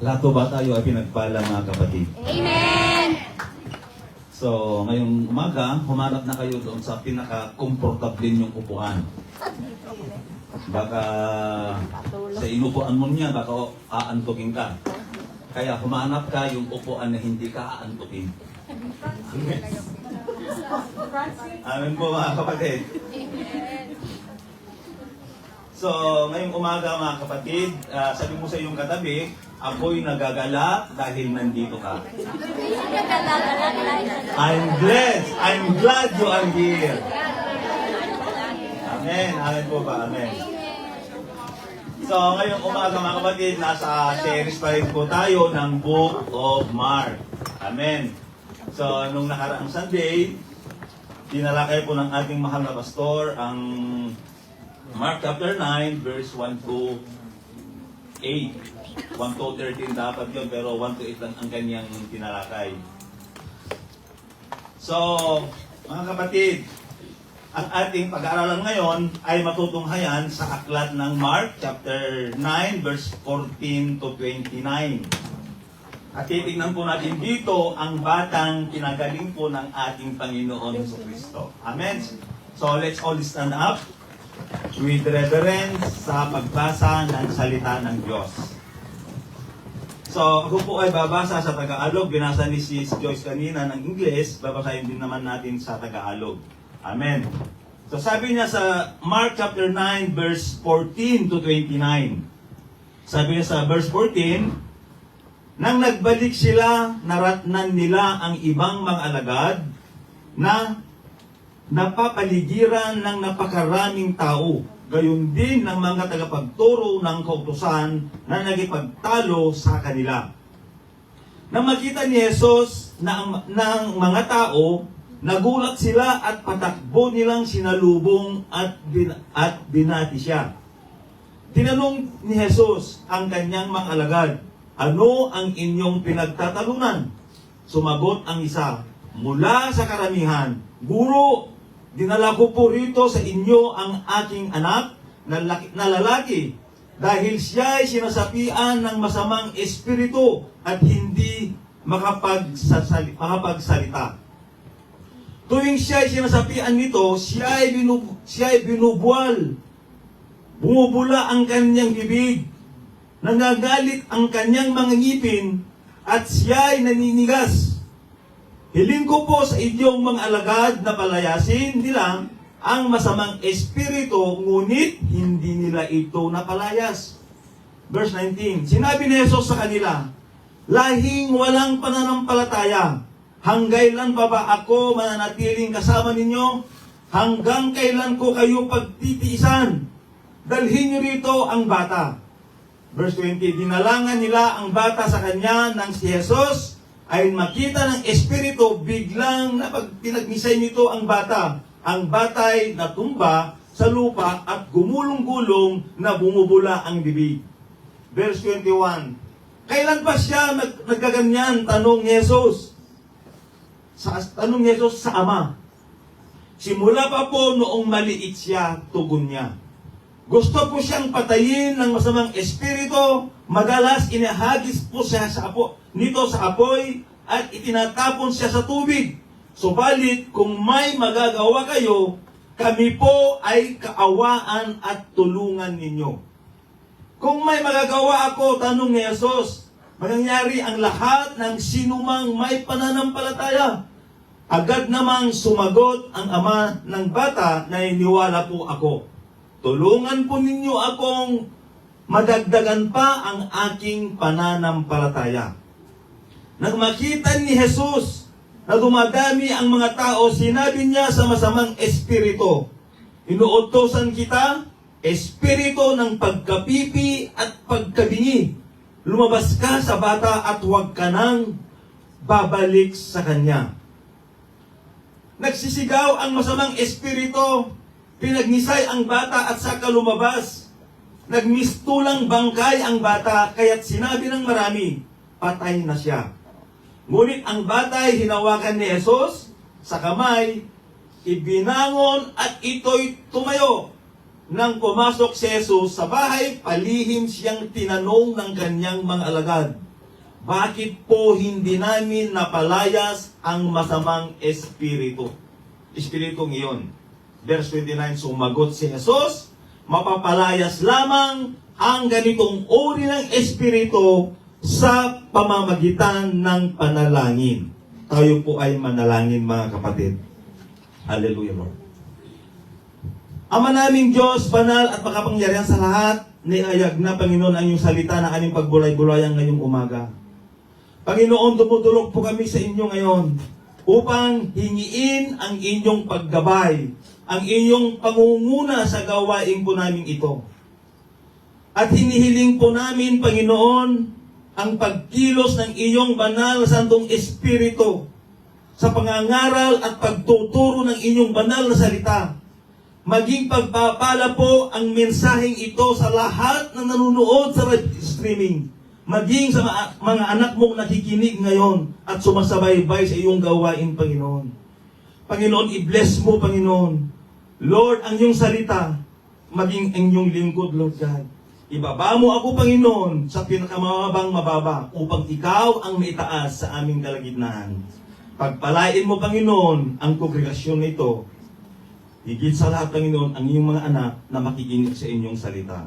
Lahat po ba tayo ay pinagpala, mga kapatid? Amen! So, ngayong umaga, humanap na kayo doon sa pinaka-comfortable ninyong upuan. Baka sa inupuan mo niya, baka aantukin ka. Kaya humanap ka yung upuan na hindi ka aantukin. Amen. Amen po, mga kapatid. So, ngayong umaga, mga kapatid, sabi mo sa iyong katabi, ako'y nagagala dahil nandito ka. I'm blessed. I'm glad you are here. Amen. Amen po ba? Amen. So, ngayong umaga, mga kapatid, nasa series pa rin po tayo ng Book of Mark. Amen. So, nung nakaraang Sunday, tinalakay po ng ating mahal na pastor ang Mark chapter 9, verse 1 to 8. 1 to 13 dapat yun, pero 1 to 8 lang ang kanyang tinalakay. So, mga kapatid, ang ating pag-aaralan ngayon ay matutunghayan sa aklat ng Mark chapter 9, verse 14 to 29. At titignan po natin dito ang batang kinagaling po ng ating Panginoon Jesucristo. Amen? So, let's all stand up with reverence sa pagbasa ng salita ng Diyos. So, ako po ay babasa sa Tagalog. Binasa ni Sis Joyce kanina ng Ingles. Babasahin din naman natin sa Tagalog. Amen. So, sabi niya sa Mark chapter 9, verse 14 to 29. Sabi niya sa verse 14, nang nagbalik sila, naratnan nila ang ibang mga alagad na napapaligiran ng napakaraming tao. Gayon din ng mga tagapagturo ng kautusan na nagipagtalo sa kanila. Nang makita ni Jesus ng mga tao, nagulat sila at patakbo nilang sinalubong at binati siya. Tinanong ni Jesus ang kanyang mga alagad, ano ang inyong pinagtatalunan? Sumagot ang isa, mula sa karamihan, Guro, dinala ko po rito sa inyo ang aking anak na lalaki dahil siya ay sinasapian ng masamang espiritu at hindi makapagsalita. Tuwing siya ay sinasapian nito, siya ay binubuwal. Bumubula ang kanyang bibig. Nangagalit ang kanyang mga ngipin at siya ay naninigas. Hiling ko po sa inyong mga alagad na palayasin nila ang masamang espiritu, ngunit hindi nila ito napalayas. Verse 19, sinabi ni Jesus sa kanila, lahing walang pananampalataya, hanggang pa ba ako mananatiling kasama ninyo? Hanggang kailan ko kayo pagtitiisan? Dalhin niyo rito ang bata. Verse 20, dinalangan nila ang bata sa kanya nang si Jesus ay makita ng espiritu, biglang pinagmisay nito ang bata. Ang batay natumba sa lupa at gumulong-gulong na bumubula ang bibig. Verse 21, kailan pa siya nagkaganyan? Tanong ni Jesus. Tanong ni Jesus sa Ama. Simula pa po noong maliit siya, tugon niya. Gusto po siyang patayin ng masamang espiritu, madalas inahagis po siya sa apoy at itinatapon siya sa tubig. Subalit, kung may magagawa kayo, kami po ay kaawaan at tulungan ninyo. Kung may magagawa ako, tanong ni Jesus, mangyayari ang lahat ng sinumang may pananampalataya. Agad namang sumagot ang ama ng bata na iniwala po ako. Tulungan po ninyo akong madagdagan pa ang aking pananampalataya. Nang makita ni Jesus na dumadami ang mga tao, sinabi niya sa masamang espiritu, inuutosan kita, espiritu ng pagkapipi at pagkabingi. Lumabas ka sa bata at huwag ka nang babalik sa kanya. Nagsisigaw ang masamang espiritu, pinagnisay ang bata at saka lumabas. Nagmistulang bangkay ang bata, kaya't sinabi ng marami, patay na siya. Ngunit ang bata ay hinawakan ni Jesus sa kamay, ibinangon at ito'y tumayo. Nang pumasok si Jesus sa bahay, palihim siyang tinanong ng kanyang mga alagad, bakit po hindi namin napalayas ang masamang espiritu? Espiritu ngayon. Verse 29, sumagot si Jesus, mapapalayas lamang ang ganitong uri ng espiritu sa pamamagitan ng panalangin. Tayo po ay manalangin, mga kapatid. Hallelujah, Lord. Ama naming Diyos, banal at makapangyarihan sa lahat, niayag na, Panginoon, ang iyong salita na aming pagbulay-bulayan ngayong umaga. Panginoon, dumudulog po kami sa inyo ngayon upang hingiin ang inyong paggabay, ang inyong pangunguna sa gawain po namin ito. At hinihiling po namin, Panginoon, ang pagkilos ng iyong banal na Santong Espiritu sa pangangaral at pagtuturo ng inyong banal na salita. Maging pagpapala po ang mensaheng ito sa lahat na nanonood sa streaming. Maging sa mga anak mong nakikinig ngayon at sumasabaybay sa iyong gawain, Panginoon. Panginoon, i-bless mo, Panginoon. Lord, ang iyong salita, maging ang iyong lingkod, Lord God. Ibaba mo ako, Panginoon, sa pinakamababang mababa upang ikaw ang maitaas sa aming kalagitnaan. Pagpalain mo, Panginoon, ang kongregasyon nito. Higit sa lahat, Panginoon, ang iyong mga anak na makikinig sa inyong salita.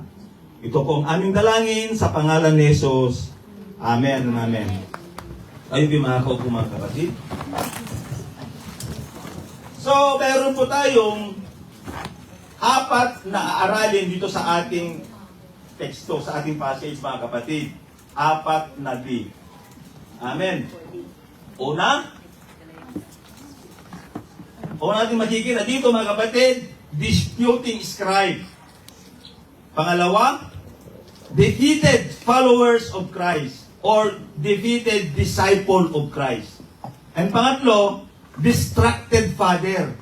Ito po ang aming dalangin sa pangalan ni Jesus. Amen and amen. Tayo bimakaw po, mga kapatid. So, meron po tayong 4 na aaralin dito sa ating teksto, sa ating passage, mga kapatid. 4 na D. Amen. Una natin makikita dito, mga kapatid, disputing scribe. Pangalawa, defeated followers of Christ or defeated disciple of Christ. And pangatlo, distracted father.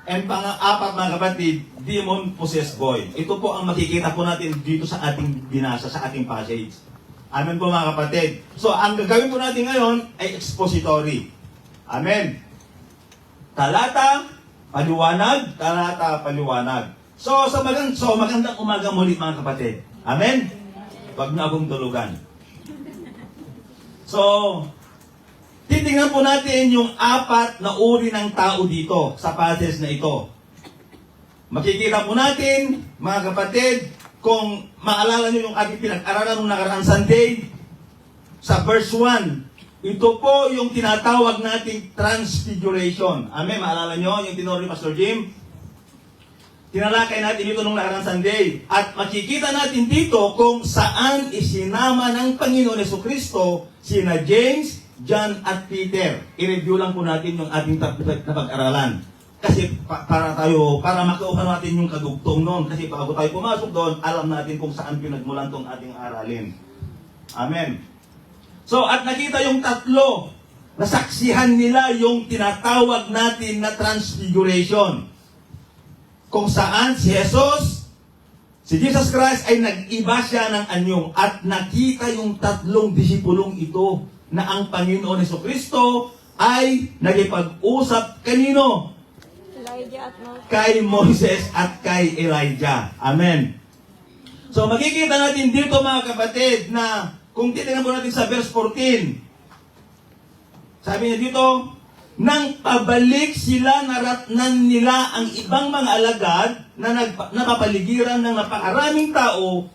And pang-apat, mga kapatid, demon-possessed boy. Ito po ang makikita po natin dito sa ating binasa, sa ating passage. Amen po, mga kapatid. So, ang gagawin po natin ngayon ay expository. Amen. Talata, paliwanag, talata, paliwanag. So, magandang umaga muli, mga kapatid. Amen? Huwag na akong tulugan. So, titingnan po natin yung 4 na uri ng tao dito sa passage na ito. Makikita po natin, mga kapatid, kung maalala nyo yung ating pinag-aralan ng nakaraang Sunday, sa verse 1, ito po yung tinatawag nating transfiguration. Amen? Maalala nyo yung tinuro ni Pastor Jim? Tinalakay natin ito nung nakaraang Sunday. At makikita natin dito kung saan isinama ng Panginoon Jesucristo sina James, John at Peter. I-review lang po natin yung ating na pag-aralan. Kasi para makuha natin yung kadugtong noon. Kasi bago tayo pumasok doon, alam natin kung saan pinagmulan tong ating aralin. Amen. So, at nakita yung 3, nasaksihan nila yung tinatawag natin na transfiguration. Kung saan si Jesus Christ ay nag-iba siya ng anyo at nakita yung 3 disipulong ito na ang Panginoon Jesucristo ay nagipag-usap kanino? Elijah at Moses. Kay Moses at kay Elijah. Amen. So makikita natin dito, mga kapatid, na kung titingnan po natin sa verse 14, sabi niya dito, nang pabalik sila, naratnan nila ang ibang mga alagad na napapaligiran ng napakaraming tao,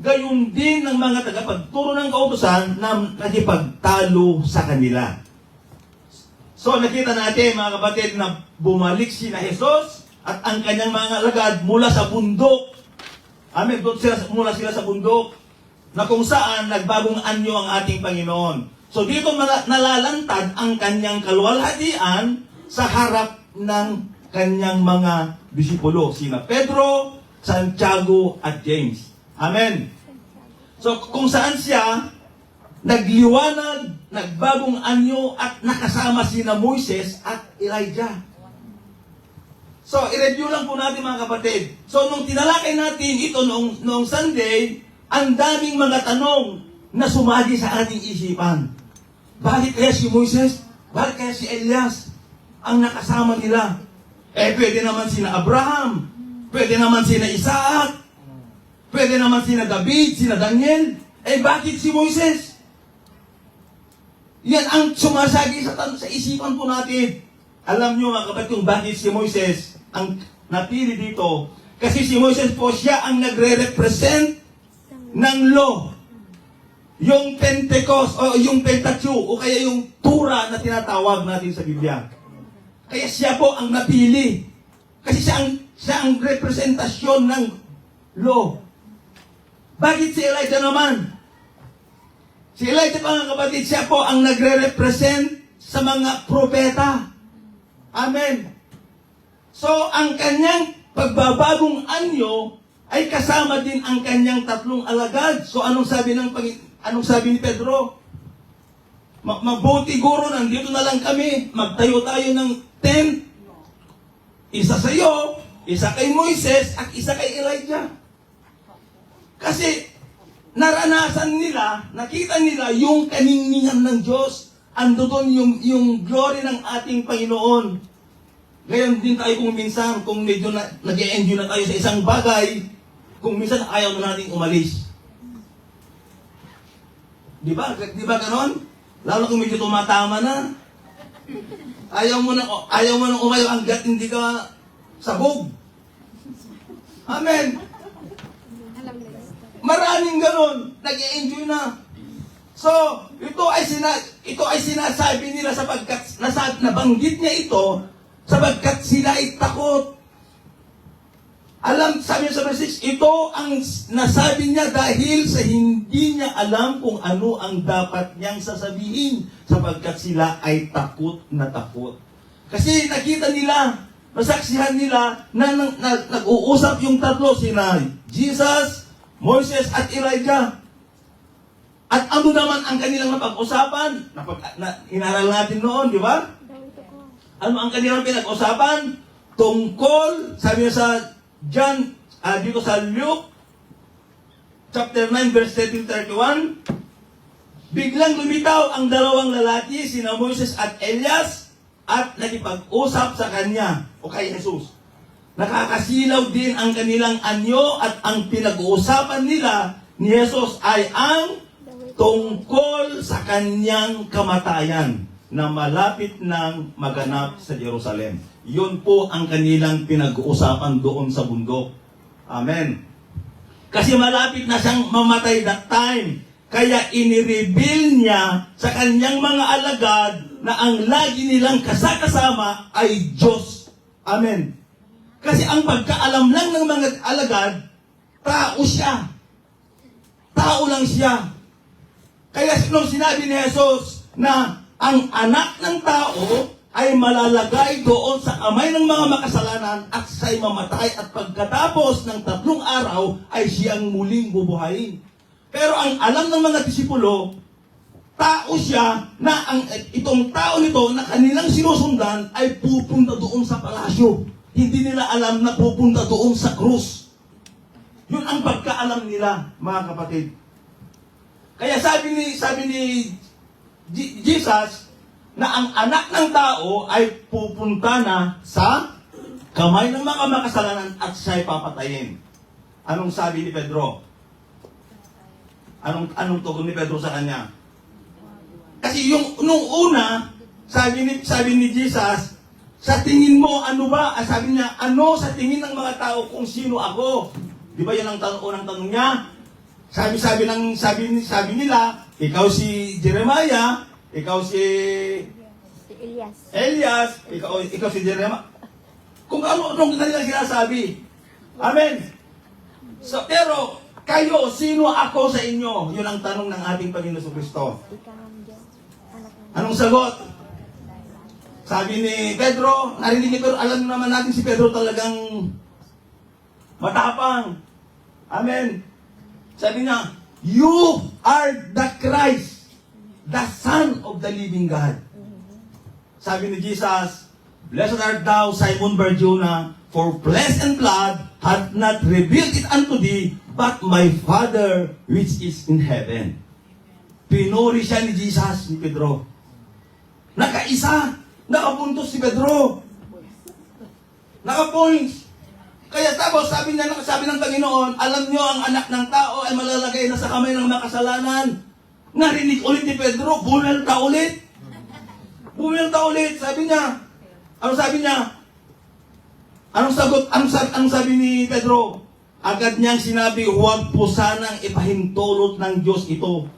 gayon din ng mga tagapagturo ng kautusan na nakipagtalo sa kanila. So nakita natin, mga kapatid, na bumalik si na Jesus at ang kanyang mga alagad mula sa bundok. Amen. Mula sila sa bundok na kung saan nagbagong anyo ang ating Panginoon. So dito nalalantad ang kanyang kaluwalhatian sa harap ng kanyang mga disipulo, sina Pedro, Santiago at James. Amen. So kung saan siya nagliwanag, nagbagong anyo at nakasama sina Moises at Elijah. So i-review lang po natin, mga kapatid. So nung tinalakay natin ito noong Sunday, ang daming mga tanong na sumagi sa ating isipan. Bakit kaya si Moises? Bakit kaya si Elias ang nakasama nila? Pwede naman sina Abraham. Pwede naman sina Isaac. Pwede naman sina David, sina Daniel. Bakit si Moises? Yan ang sumasagi sa isipan po natin. Alam nyo mga kapatid kung bakit si Moises ang napili dito. Kasi si Moises po siya ang nagre-represent ng law. Yung Pentecost o yung Pentateuch o kaya yung Tura na tinatawag natin sa Biblia. Kaya siya po ang napili. Kasi siya ang representasyon ng law. Bakit si Elijah naman? Si Elijah mga kapatid, siya po ang nagre-represent sa mga propeta. Amen. So, ang kanyang pagbabagong anyo ay kasama din ang kanyang tatlong alagad. So, anong sabi ni Pedro? Mabuti guro, nandito na lang kami. Magtayo tayo ng tent. Isa sa iyo, isa kay Moises, at isa kay Elijah. Kasi, naranasan nila, nakita nila yung kaninningan ng Diyos. Ando doon yung glory ng ating Panginoon. Ngayon din tayo kung minsan, kung medyo nag-e-enjoy na tayo sa isang bagay, kung minsan ayaw na natin umalis. Di ba? Di ba ganon? Lalo kung medyo tumatama na. Ayaw mo na umayo hanggat hindi ka sabog. Amen. Maraming ganon, nag-e-enjoy na. So, ito ay sinasabi nila sapagkat nabanggit niya ito sapagkat sila ay takot. Alam, sabi niya sa verse 6, ito ang nasabi niya dahil sa hindi niya alam kung ano ang dapat niyang sasabihin sapagkat sila ay takot na takot. Kasi nakita nila, nasaksihan nila na nag-uusap yung tatlo, sina Jesus, Moses at Elijah. At ano naman ang kanilang napag-usapan? Inaral natin noon, di ba? Ano ang kanilang pinag-usapan? Tungkol, sabi niya sa John, dito sa Luke, chapter 9, verse 31, biglang lumitaw ang dalawang lalaki, sina Moses at Elias, at nakipag-usap sa kanya, o kay Jesus. Nakakasilaw din ang kanilang anyo at ang pinag-uusapan nila ni Jesus ay ang tungkol sa kanyang kamatayan na malapit nang maganap sa Jerusalem. Yun po ang kanilang pinag-uusapan doon sa bundok. Amen. Kasi malapit na siyang mamatay that time. Kaya inireveal niya sa kanyang mga alagad na ang lagi nilang kasakasama ay Diyos. Amen. Kasi ang pagkaalam lang ng mga alagad, tao siya. Tao lang siya. Kaya nung sinabi ni Jesus na ang anak ng tao ay malalagay doon sa kamay ng mga makasalanan at siya'y mamatay at pagkatapos ng 3 araw ay siyang muling bubuhayin. Pero ang alam ng mga disipulo, tao siya na itong tao nito na kanilang sinusundan ay pupunta doon sa palasyo. Hindi nila alam na pupunta doon sa krus. Yun ang pagkaalam nila, mga kapatid. Kaya sabi ni Jesus na ang anak ng tao ay pupunta na sa kamay ng mga makasalanan at siya'y papatayin. Anong sabi ni Pedro? Anong tugon ni Pedro sa kanya? Kasi nung una, sabi ni Jesus, sa tingin mo, ano ba? Sabi niya, ano sa tingin ng mga tao kung sino ako? Di ba yan ang unang tanong niya? Sabi nila, ikaw si Jeremiah, ikaw si Elias, ikaw si Jeremiah. Kung anong kanila sinasabi. Amen. So, pero, kayo, sino ako sa inyo? Yun ang tanong ng ating Panginoon Kristo. Anong sagot? Sabi ni Pedro, narinig ni Pedro, alam naman natin si Pedro talagang matapang. Amen. Sabi niya, you are the Christ, the Son of the living God. Sabi ni Jesus, blessed art thou, Simon Bar-Jonah, for flesh and blood hath not revealed it unto thee, but my Father which is in heaven. Pinuri siya ni Jesus, ni Pedro. Nakaisa, nakapuntos si Pedro. Nakapoints. Kaya tapos sabi ng Panginoon, alam nyo ang anak ng tao ay malalagay na sa kamay ng makasalanan Narinig ulit ni Pedro, bumelta ulit. Bumelta ulit. Sabi niya, ano sabi niya? Anong sagot? Anong sabi ni Pedro? Agad niyang sinabi, huwag po sanang ipahintulot ng Diyos ito.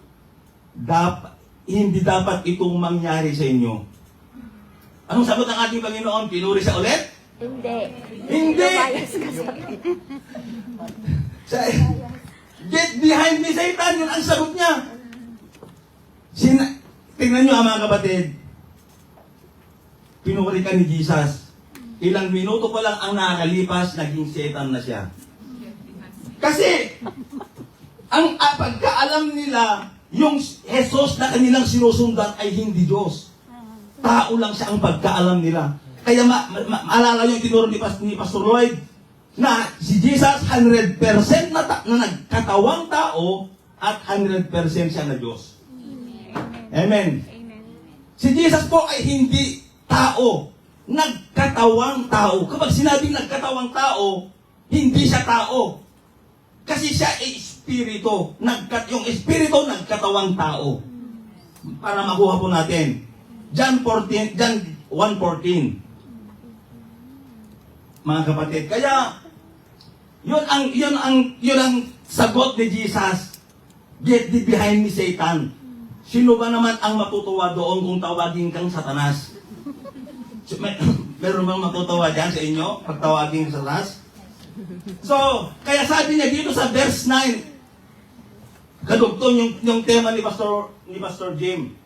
Hindi dapat itong mangyari sa inyo. Anong sagot ng ating Panginoon? Pinuri siya ulit? Hindi. Hindi! Lumayas ka sa Get behind me, Satan! Yun ang sagot niya. Tingnan niyo mga kapatid. Pinuri ka ni Jesus. Ilang minuto pa lang ang nakakalipas, naging Satan na siya. Kasi, ang pagkaalam nila, yung Jesus na kanilang sinusundan ay hindi Diyos. Tao lang siya ang pagkaalam nila. Kaya maalala nyo yung tinuro ni Pastor Lloyd, na si Jesus 100% na nagkatawang tao at 100% siya na Diyos. Amen. Si Jesus po ay hindi tao, nagkatawang tao. Kapag sinabing nagkatawang tao, hindi siya tao. Kasi siya ay espiritu. Yung espiritu nagkatawang tao. Para makuha po natin. John 1:14. Mga kapatid, kaya yun ang sagot ni Jesus. Get thee behind me, Satan. Sino ba naman ang matutuwa doon kung tawagin kang Satanas? Meron bang matutuwa dyan sa inyo pag tawagin kang Satanas? So, kaya sabi niya dito sa verse 9, kadugtong yung tema ni Pastor Jim.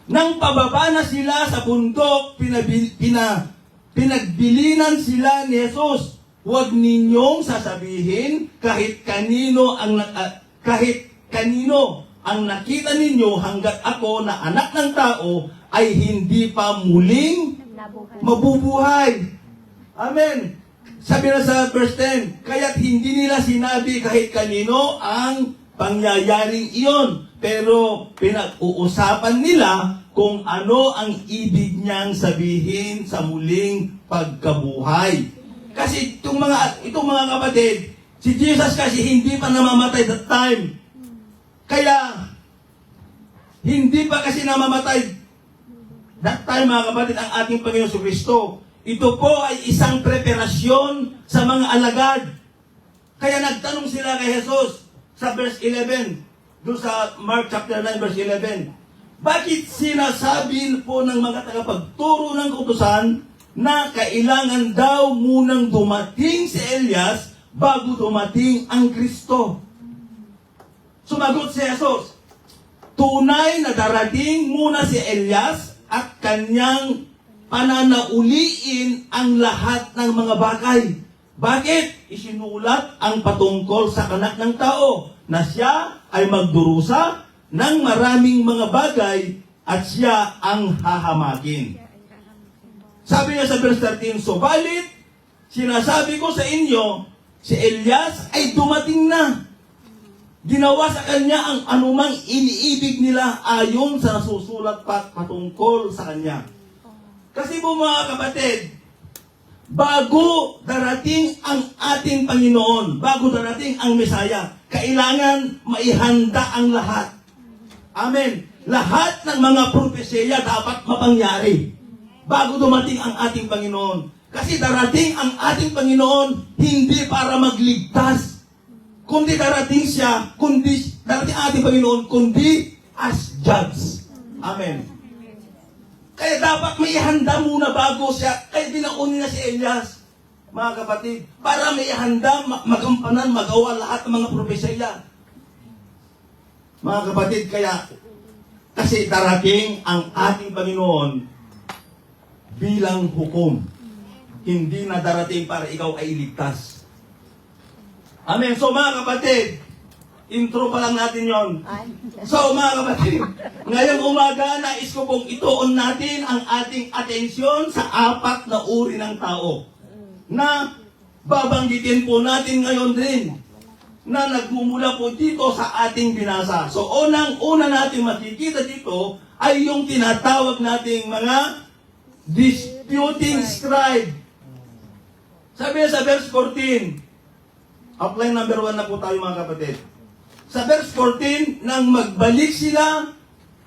Nang pababa na sila sa bundok, pinagbilinan sila ni Jesus. Huwag ninyong sasabihin kahit kanino ang nakita ninyo hanggat ako na anak ng tao ay hindi pa muling mabubuhay. Amen. Sabi na sa verse 10, kaya't hindi nila sinabi kahit kanino ang pangyayaring iyon. Pero pinag-uusapan nila kung ano ang ibig niyang sabihin sa muling pagkabuhay. Kasi itong mga kapatid, si Jesus kasi hindi pa namamatay that time. Kaya, hindi pa kasi namamatay that time mga kapatid ang ating Panginoon Kristo. Ito po ay isang preparasyon sa mga alagad. Kaya nagtanong sila kay Jesus sa verse 11, doon sa Mark chapter 9 verse 11. Bakit sinasabi po ng mga tagapagturo ng kautusan na kailangan daw munang dumating si Elias bago dumating ang Kristo? Sumagot si Jesus, tunay na darating muna si Elias at kanyang pananauliin ang lahat ng mga bagay. Bakit? Isinulat ang patungkol sa anak ng tao na siya ay magdurusa ng maraming mga bagay at siya ang hahamakin. Sabi niya sa verse 13, subalit, sinasabi ko sa inyo, si Elias ay dumating na. Ginawa sa kanya ang anumang iniibig nila ayon sa nasusulat patungkol sa kanya. Kasi po mga kapatid, bago darating ang ating Panginoon, bago darating ang Mesaya, kailangan maihanda ang lahat. Amen. Lahat ng mga propesya dapat mapangyari bago dumating ang ating Panginoon. Kasi darating ang ating Panginoon hindi para magligtas, kundi darating siya, darating ang ating Panginoon, kundi as judge. Amen. Kaya dapat may ihanda muna bago siya. Kaya binauni na si Elias, mga kapatid, para may ihanda, magampanan, magawa lahat ng mga propesya. Mga kapatid, kasi darating ang ating Panginoon bilang hukom. Hindi na darating para ikaw ay iligtas. Amen. So mga kapatid, intro pa lang natin yon. So mga kapatid, ngayong umaga nais ko pong ituon natin ang ating atensyon sa 4 na uri ng tao na babanggitin po natin ngayon din na nagmumula po dito sa ating binasa. So unang-una natin makikita dito ay yung tinatawag nating mga disputing scribe. Sabi sa verse 14, outline number 1 na po tayo mga kapatid. sa verse 14, nang magbalik sila,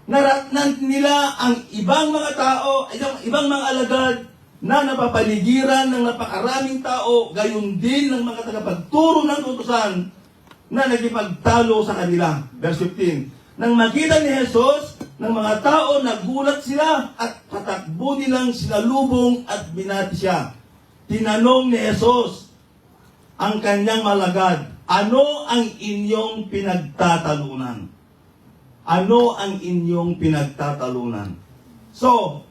naratnan nila ang ibang mga tao, ibang mga alagad na napapaligiran ng napakaraming tao, gayon din ng mga tagapagturo ng utusan na nagipagtalo sa kanila. Verse 15. Nang makita ni Jesus ng mga tao, nagulat sila at patakbo nilang sinalubong at binati siya. Tinanong ni Jesus ang kanyang malagad, ano ang inyong pinagtatalunan? Ano ang inyong pinagtatalunan? So,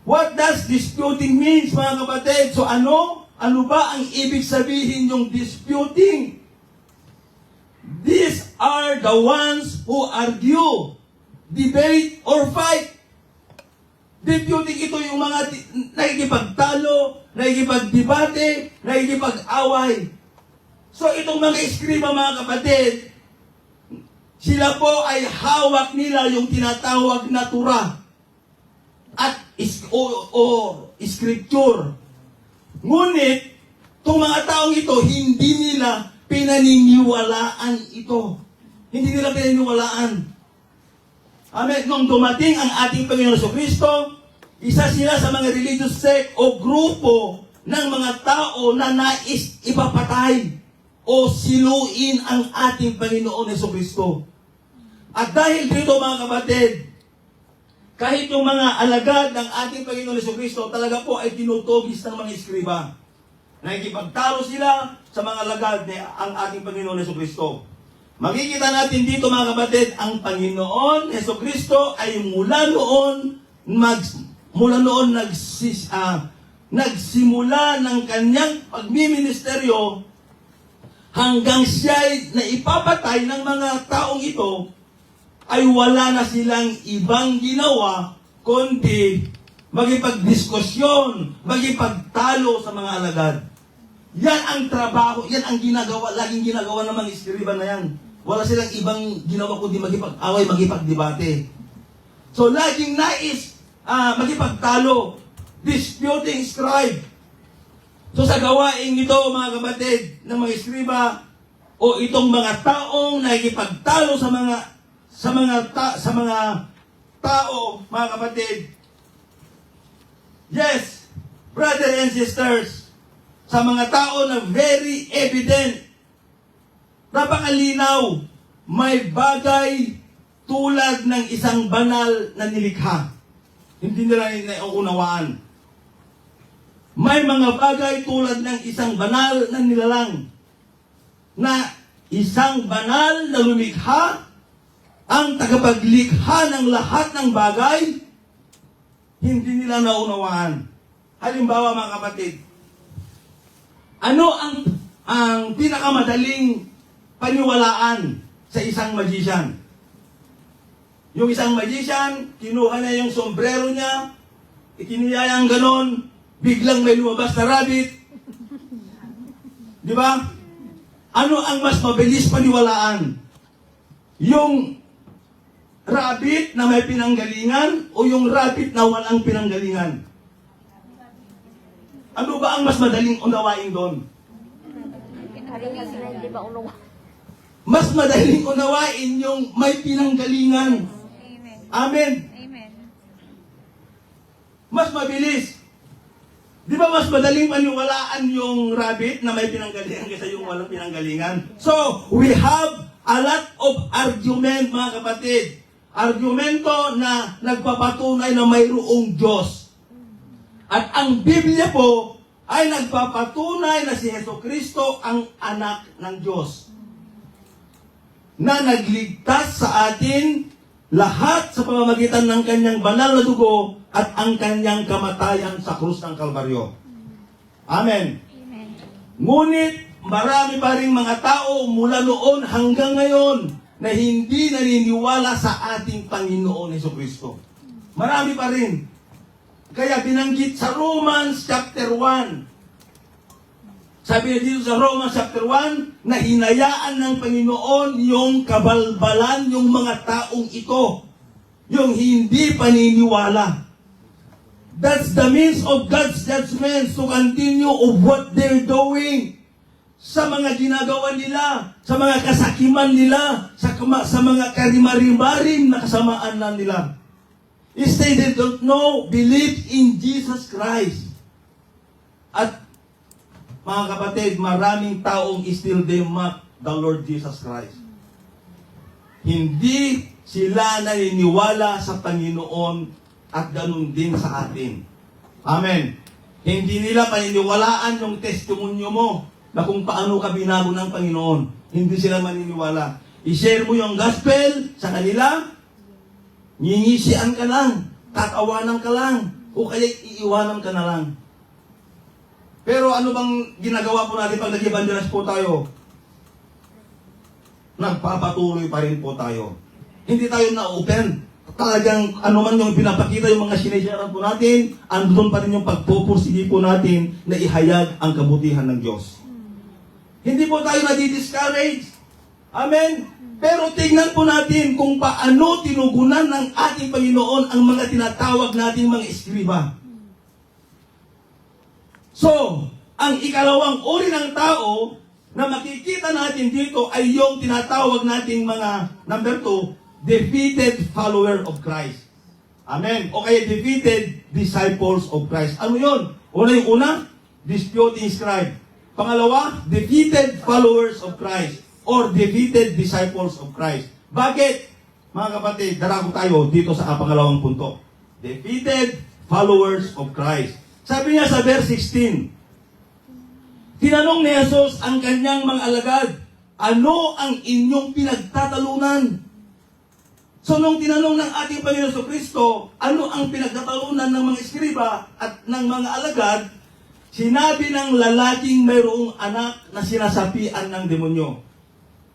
what does disputing means, mga kapatid? So ano ba ang ibig sabihin yung disputing? These are the ones who argue, debate, or fight. Disputing ito yung mga nakikipagtalo, nakikipagdebate, nakikipag-away. So itong mga eskriba, mga kapatid, sila po ay hawak nila yung tinatawag na Torah at scripture. Ngunit, itong mga taong ito, hindi nila pinaniniwalaan ito. Hindi nila pinaniniwalaan. Amen. Nung dumating ang ating Panginoon Jesucristo, isa sila sa mga religious sect o grupo ng mga tao na nais ipapatay o siluin ang ating Panginoon Jesucristo. At dahil dito, mga kapatid, kahit yung mga alagad ng ating Panginoon Jesucristo talaga po ay tinutugis ng mga eskriba. Nakikipagtalo sila sa mga alagad ng ang ating Panginoon Jesucristo. Makikita natin dito, mga kapatid, ang Panginoon Jesucristo ay mula noon nagsimula ng kanyang pagmiministeryo hanggang siya'y naipapatay ng mga taong ito, ay wala na silang ibang ginawa kundi magipagdiskusyon, magipagtalo sa mga alagad. Yan ang trabaho, yan ang ginagawa, laging ginagawa ng mga eskriba na yan. Wala silang ibang ginawa kundi magipag-away, magipagdebate. So laging nais magipagtalo, disputing scribe. So sa gawain ito, mga kapatid, ng mga eskriba o itong mga taong nakikipagtalo sa mga tao, mga kapatid. Yes, brothers and sisters, sa mga tao na very evident, napakalinaw, may bagay tulad ng isang banal na nilikha. Hindi nila naiunawaan. May mga bagay tulad ng isang banal na nilalang, na isang banal na lumikha, ang tagapaglikha ng lahat ng bagay, hindi nila naunawaan. Halimbawa, mga kapatid, ano ang pinakamadaling paniwalaan sa isang magician? Yung isang magician, kinuha niya yung sombrero niya, ikiniyaya ang ganon, biglang may lumabas na rabbit. Di ba? Ano ang mas mabilis paniwalaan? Yung rabbit na may pinanggalingan o yung rabbit na walang pinanggalingan? Ano ba ang mas madaling unawain doon? Hindi ba unawa? Mas madaling unawain yung may pinanggalingan. Amen. Amen. Amen. Mas mabilis. Di ba mas madaling maniwalaan yung rabbit na may pinanggalingan kaysa yung walang pinanggalingan? So, we have a lot of argument, mga kapatid. Argumento na nagpapatunay na mayroong Diyos. At ang Biblia po ay nagpapatunay na si Jesucristo ang anak ng Diyos, na nagligtas sa atin lahat sa pamamagitan ng kanyang banal na dugo at ang kanyang kamatayan sa krus ng Kalbaryo. Amen. Amen. Ngunit marami pa rin mga tao mula noon hanggang ngayon na hindi naniniwala sa ating Panginoon Jesucristo. Marami pa rin. Kaya binanggit sa Romans chapter 1. Sabi na dito sa Romans chapter 1, na hinayaan ng Panginoon yung kabalbalan, yung mga taong ito, yung hindi paniniwala. That's the means of God's judgment to continue of what they're doing. sa mga ginagawa nila, sa mga kasakiman nila, sa mga karimarimarim na kasamaan na nila. Instead, they don't know, believe in Jesus Christ. At mga kapatid, maraming taong still they mock the Lord Jesus Christ. Hindi sila naniniwala sa Panginoon at ganun din sa atin. Amen. Hindi nila paniniwalaan yung testimonyo mo na kung paano ka binago ng Panginoon. Hindi sila maniniwala. I-share mo yung gospel sa kanila, ngingisian ka lang, tatawanan ka lang, o kaya iiwanan ka na lang. Pero ano bang ginagawa po natin pag nag-evangelize po tayo? Nagpapatuloy pa rin po tayo. Hindi tayo na-open. Talagang ano man yung pinapakita, yung mga sinishare po natin, andun pa rin yung pagpupursige po natin na ihayag ang kabutihan ng Diyos. Hindi po tayo nadi-discourage. Amen? Pero tingnan po natin kung paano tinugunan ng ating Panginoon ang mga tinatawag nating mga eskriba. So, ang ikalawang uri ng tao na makikita natin dito ay yung tinatawag nating mga, number 2, defeated follower of Christ. Amen. O kaya defeated disciples of Christ. Ano yun? Yung una, disputing scribe. Pangalawa, defeated followers of Christ or defeated disciples of Christ. Bakit? Mga kapatid, darako tayo dito sa pangalawang punto. Defeated followers of Christ. Sabi niya sa verse 16, tinanong ni Jesus ang kanyang mga alagad, ano ang inyong pinagtatalunan? So nung tinanong ng ating Panginoon Kristo, ano ang pinagtatalunan ng mga eskriba at ng mga alagad, sinabi ng lalaking mayroong anak na sinasapian ng demonyo.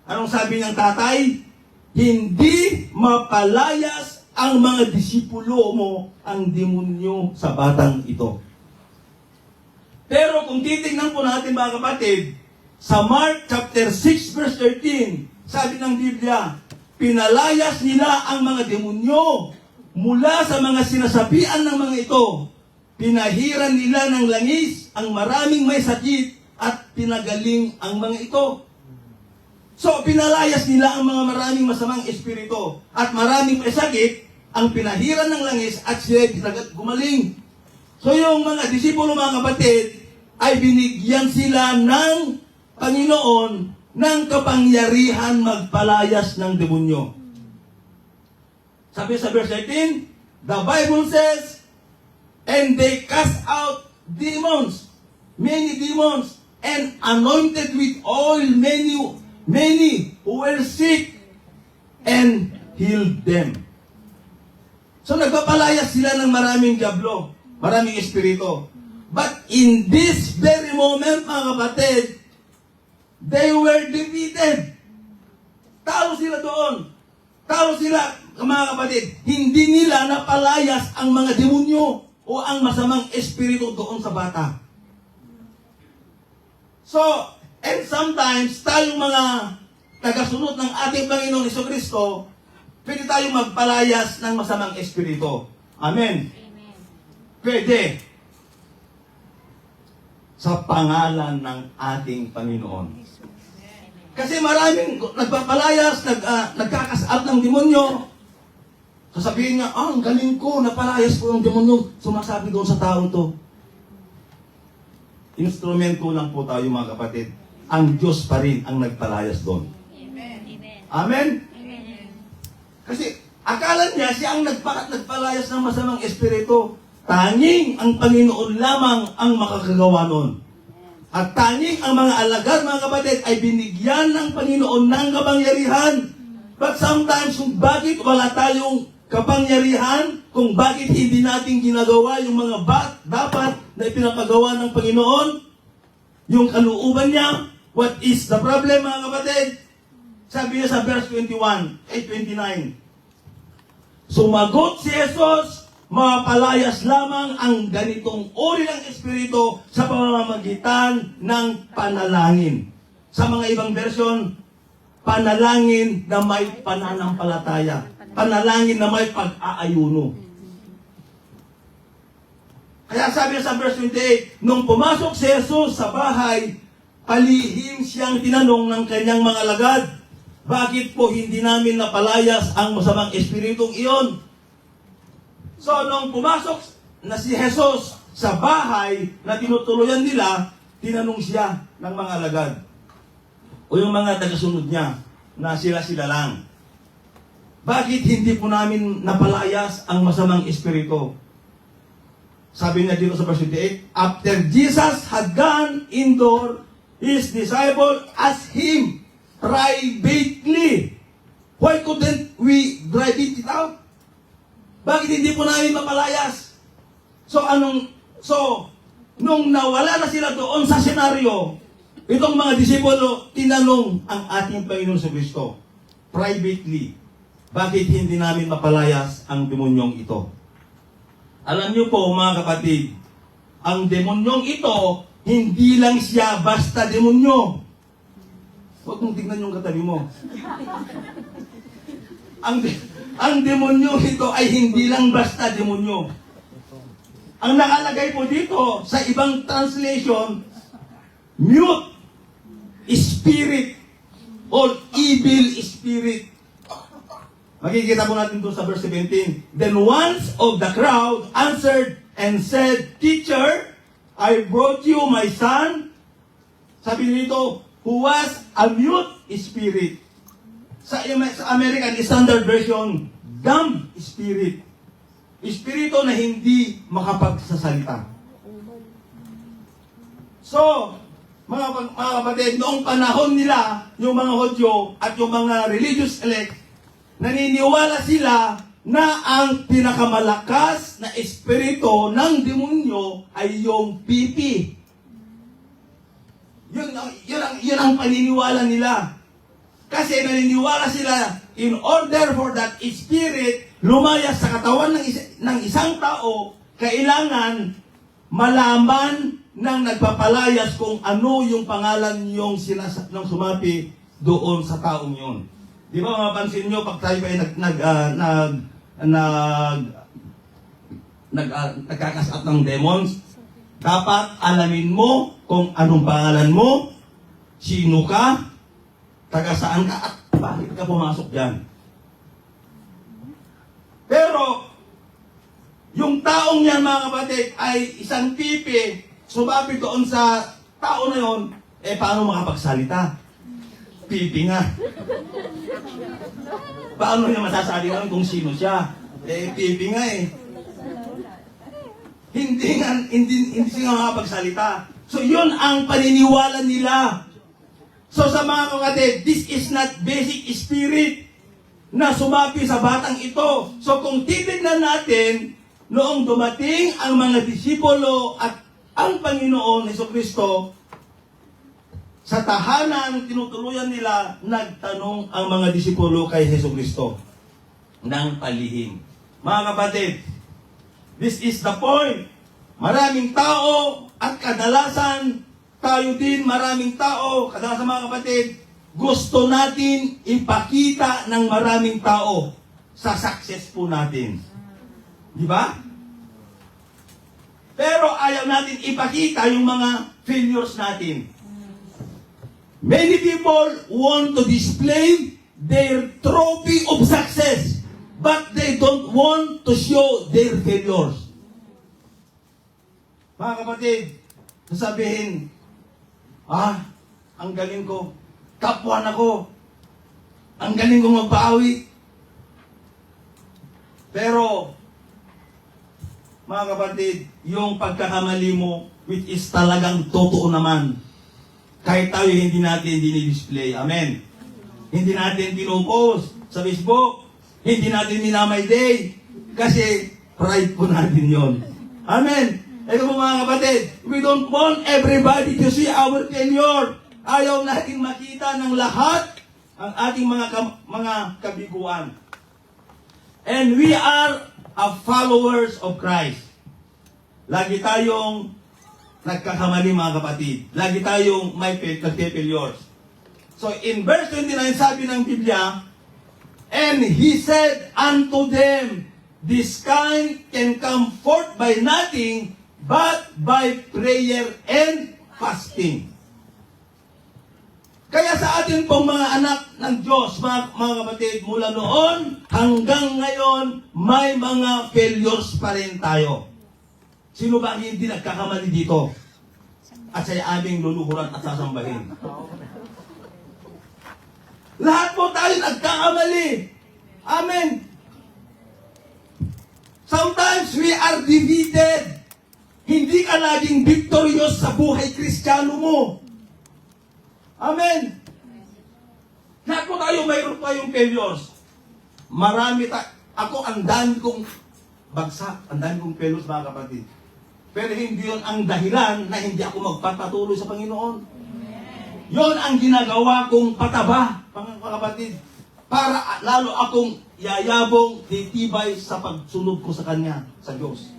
Anong sabi ng tatay? Hindi mapalayas ang mga disipulo mo ang demonyo sa batang ito. Pero kung titingnan po natin mga kapatid, sa Mark chapter 6 verse 13, sabi ng Biblia, pinalayas nila ang mga demonyo mula sa mga sinasapian ng mga ito. Pinahiran nila ng langis ang maraming may sakit at pinagaling ang mga ito. So, pinalayas nila ang mga maraming masamang espiritu at maraming may sakit, ang pinahiran ng langis at sila gumaling. So, yung mga disipulo mga kapatid, ay binigyan sila ng Panginoon ng kapangyarihan magpalayas ng demonyo. Sabi sa verse 18, the Bible says, and they cast out demons, many demons, and anointed with oil many who were sick, and healed them. So nagpapalayas sila ng maraming diablo, maraming espiritu. But in this very moment, mga kapatid, they were defeated. Talo sila doon. Talo sila, mga kapatid. Hindi nila napalayas ang mga demonyo o ang masamang espiritu doon sa bata. So, and sometimes, tayong mga tagasunod ng ating Panginoon Jesucristo, pwede tayong magpalayas ng masamang espiritu. Amen. Pwede. Sa pangalan ng ating Panginoon. Kasi maraming nagpapalayas, nagkakasaad ng demonyo. Sasabihin niya, ang galing ko, napalayas ko yung demonyo. Sumasabi doon sa tao to. Instrumento lang po tayo mga kapatid. Ang Diyos pa rin ang nagpalayas doon. Amen. Amen? Amen. Kasi akala niya siya ang nagpalayas ng masamang espiritu. Tanging ang Panginoon lamang ang makakagawa noon. At tanging ang mga alagad, mga kapatid, ay binigyan ng Panginoon ng kapangyarihan. But sometimes, kung bakit wala tayong kapangyarihan, kung bakit hindi natin ginagawa yung mga dapat na ipinapagawa ng Panginoon, yung kalooban niya, what is the problem, mga kapatid? Sabi niya sa verse 29, sumagot si Jesus, mapalayas lamang ang ganitong uri ng espiritu sa pamamagitan ng panalangin. Sa mga ibang version, panalangin na may pananampalataya. Panalangin na may pag-aayuno. Kaya sabi sa verse 28, nung pumasok si Jesus sa bahay, palihim siyang tinanong ng kanyang mga alagad, bakit po hindi namin napalayas ang masamang espiritong iyon? So, nung pumasok na si Jesus sa bahay na tinutuluyan nila, tinanong siya ng mga alagad o yung mga tagasunod niya na sila-sila lang. Bakit hindi po namin napalayas ang masamang espiritu? Sabi niya dito sa verse 28, after Jesus had gone indoor, his disciple asked him privately, why couldn't we drive it out? Bakit hindi po namin mapalayas? Nung nawala na sila doon sa senaryo, itong mga disipulo, tinanong ang ating Panginoon sa Kristo, privately, bakit hindi namin mapalayas ang demonyong ito? Alam niyo po mga kapatid, ang demonyong ito, hindi lang siya basta demonyo. Huwag mong tignan yung katabi mo. Ang demonyo ito ay hindi lang basta demonyo. Ang nakalagay po dito sa ibang translation, mute spirit or evil spirit. Makikita po natin doon sa verse 17. Then one of the crowd answered and said, Teacher, I brought you my son. Sabi nito, who was a mute spirit. Sa American Standard Version, dumb spirit. Espiritu na hindi makapagsasalita. So, mga kapatid, noong panahon nila, yung mga Hudyo at yung mga religious elect, naniniwala sila na ang pinakamalakas na espiritu ng demonyo ay yung pipi. Yun ang paniniwala nila. Kasi naniniwala sila, in order for that spirit lumayas sa katawan ng isang tao, kailangan malaman ng nagpapalayas kung ano yung pangalan yung sumapi doon sa taong yun. Di ba mapansin nyo, pag tayo ay nagkakasat ng demons, dapat alamin mo kung anong pangalan mo, sino ka, taga saan ka, at bakit ka pumasok dyan. Pero, yung taong yan mga kapatid ay isang pipi, sumapi doon sa tao na yon, paano makapagsalita? Pipi nga. Paano niya masasabi naman kung sino siya? Pipi nga eh. Hindi siya makapagsalita. So, yun ang paniniwala nila. So, sa mga kapatid, this is not basic spirit na sumapi sa batang ito. So, kung titignan natin, noong dumating ang mga disipulo at ang Panginoon Jesucristo, sa tahanan, tinutuluyan nila, nagtanong ang mga disipulo kay Jesucristo ng palihim. Mga kapatid, this is the point. Maraming tao at kadalasan, tayo din, maraming tao, kadalasan mga kapatid, gusto natin ipakita ng maraming tao sa success po natin. Di ba? Pero ayaw natin ipakita yung mga failures natin. Many people want to display their trophy of success, but they don't want to show their failures. Mga kapatid, sasabihin, ang galing ko, kapwan ako, ang galing kong magpaawi. Pero, mga kapatid, yung pagkakamali mo, which is talagang totoo naman, kahit tayo hindi natin dinidisplay. Amen. Hindi natin pinupost sa Facebook. Hindi natin minamay day. Kasi pride po natin yon. Amen. Ito po mga kapatid, we don't want everybody to see our failure. Ayaw natin makita ng lahat ang ating mga kabiguan. And we are followers of Christ. Lagi tayong nagkakamali mga kapatid. Lagi tayong may failures. So in verse 29 sabi ng Biblia, and he said unto them, this kind can come forth by nothing but by prayer and fasting. atin pong mga anak ng Diyos, mga kapatid, mula noon hanggang ngayon, may mga failures pa rin tayo. Sino ba ang hindi nagkakamali dito? At siya'y aming luluhuran at sasambahin. Lahat po tayo nagkakamali. Amen. Sometimes we are defeated. Hindi ka laging victorious sa buhay Kristiyano mo. Amen. Lahat po tayo, mayroon tayong failures. Ako, ang dami kong bagsak, ang dami kong failures, mga kapatid. Pero hindi yon ang dahilan na hindi ako magpapatuloy sa Panginoon. Yon ang ginagawa kong pataba, mga kapatid, para lalo akong yayabong, titibay sa pagsunod ko sa Kanya, sa Diyos.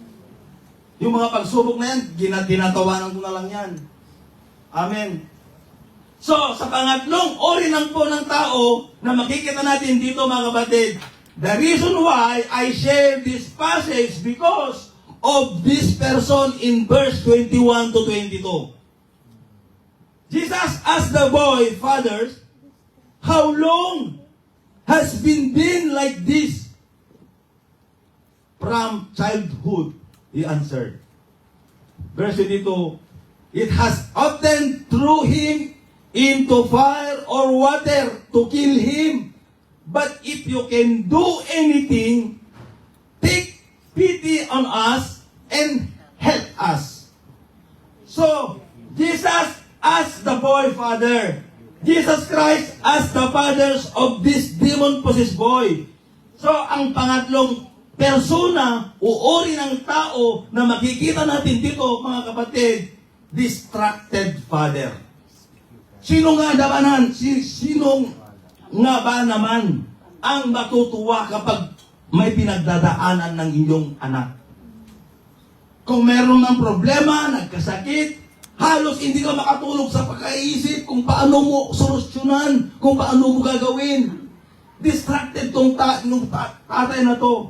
Yung mga pagsubok na yan, tinatawanan ko na lang yan. Amen. So, sa pangatlong ori ng po ng tao na makikita natin dito, mga kapatid, the reason why I share this passage because of this person in verse 21 to 22. Jesus asked the boy, fathers, how long has been like this? From childhood, he answered. Verse 22, it has often threw him into fire or water to kill him. But if you can do anything, take pity on us and help us. So, Jesus asked the boy father. Jesus Christ asked the fathers of this demon-possessed boy. So, ang pangatlong persona o ori ng tao na makikita natin dito, mga kapatid, distracted father. Sino nga ba naman ang matutuwa kapag may pinagdadaanan ng inyong anak? Kung meron ng problema, nagkasakit, halos hindi ka makatulog sa pagkaisip kung paano mo solusyonan, kung paano mo gagawin. Distracted tong tatay na to.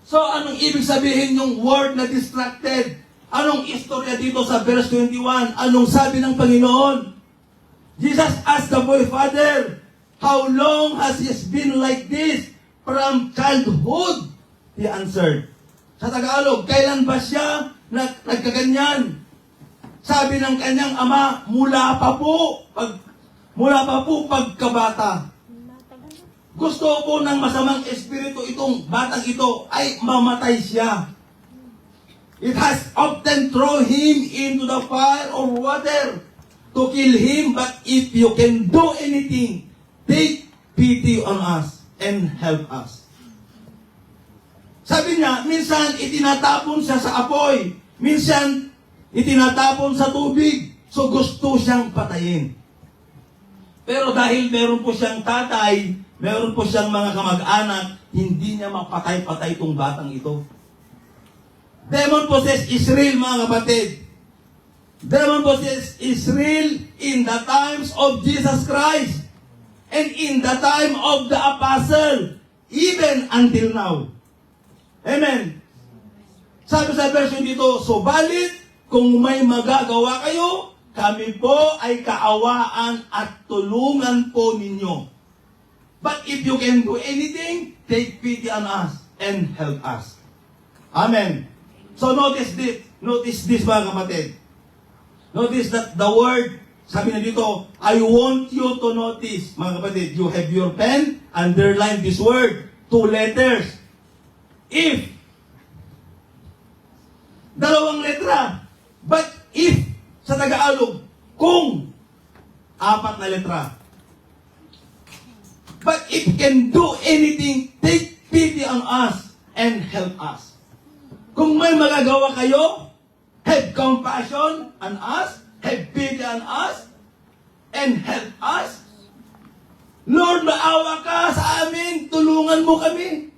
So, anong ibig sabihin yung word na distracted? Anong istorya dito sa verse 21? Anong sabi ng Panginoon? Jesus asked the boy father, how long has he been like this? From childhood, he answered. Sa Tagalog, kailan ba siya nagkaganyan? Sabi ng kanyang ama, mula pa po pagkabata. Gusto po ng masamang espiritu itong batang ito ay mamatay siya. It has often thrown him into the fire or water to kill him, but if you can do anything, take pity on us and help us. Sabi niya, minsan itinatapon siya sa apoy, minsan itinatapon sa tubig, so gusto siyang patayin. Pero dahil meron po siyang tatay, meron po siyang mga kamag-anak, hindi niya mapatay-patay itong batang ito. Demon-possessed Israel, mga kapatid. Demon-possessed Israel in the times of Jesus Christ and in the time of the apostle, even until now. Amen. Sabi sa version dito, subalit kung may magagawa kayo, kami po ay kaawaan at tulungan po ninyo. But if you can do anything, take pity on us and help us. Amen. So notice this mga kapatid. Notice that the word, sabi na dito, I want you to notice, mga kapatid, you have your pen, underline this word, 2 letters. If, 2 letra. But if, sa Tagalog, kung, 4 na letra. But if you can do anything, take pity on us and help us. Kung may magagawa kayo, have compassion on us, have pity on us, and help us. Lord, maawa ka sa amin, tulungan mo kami.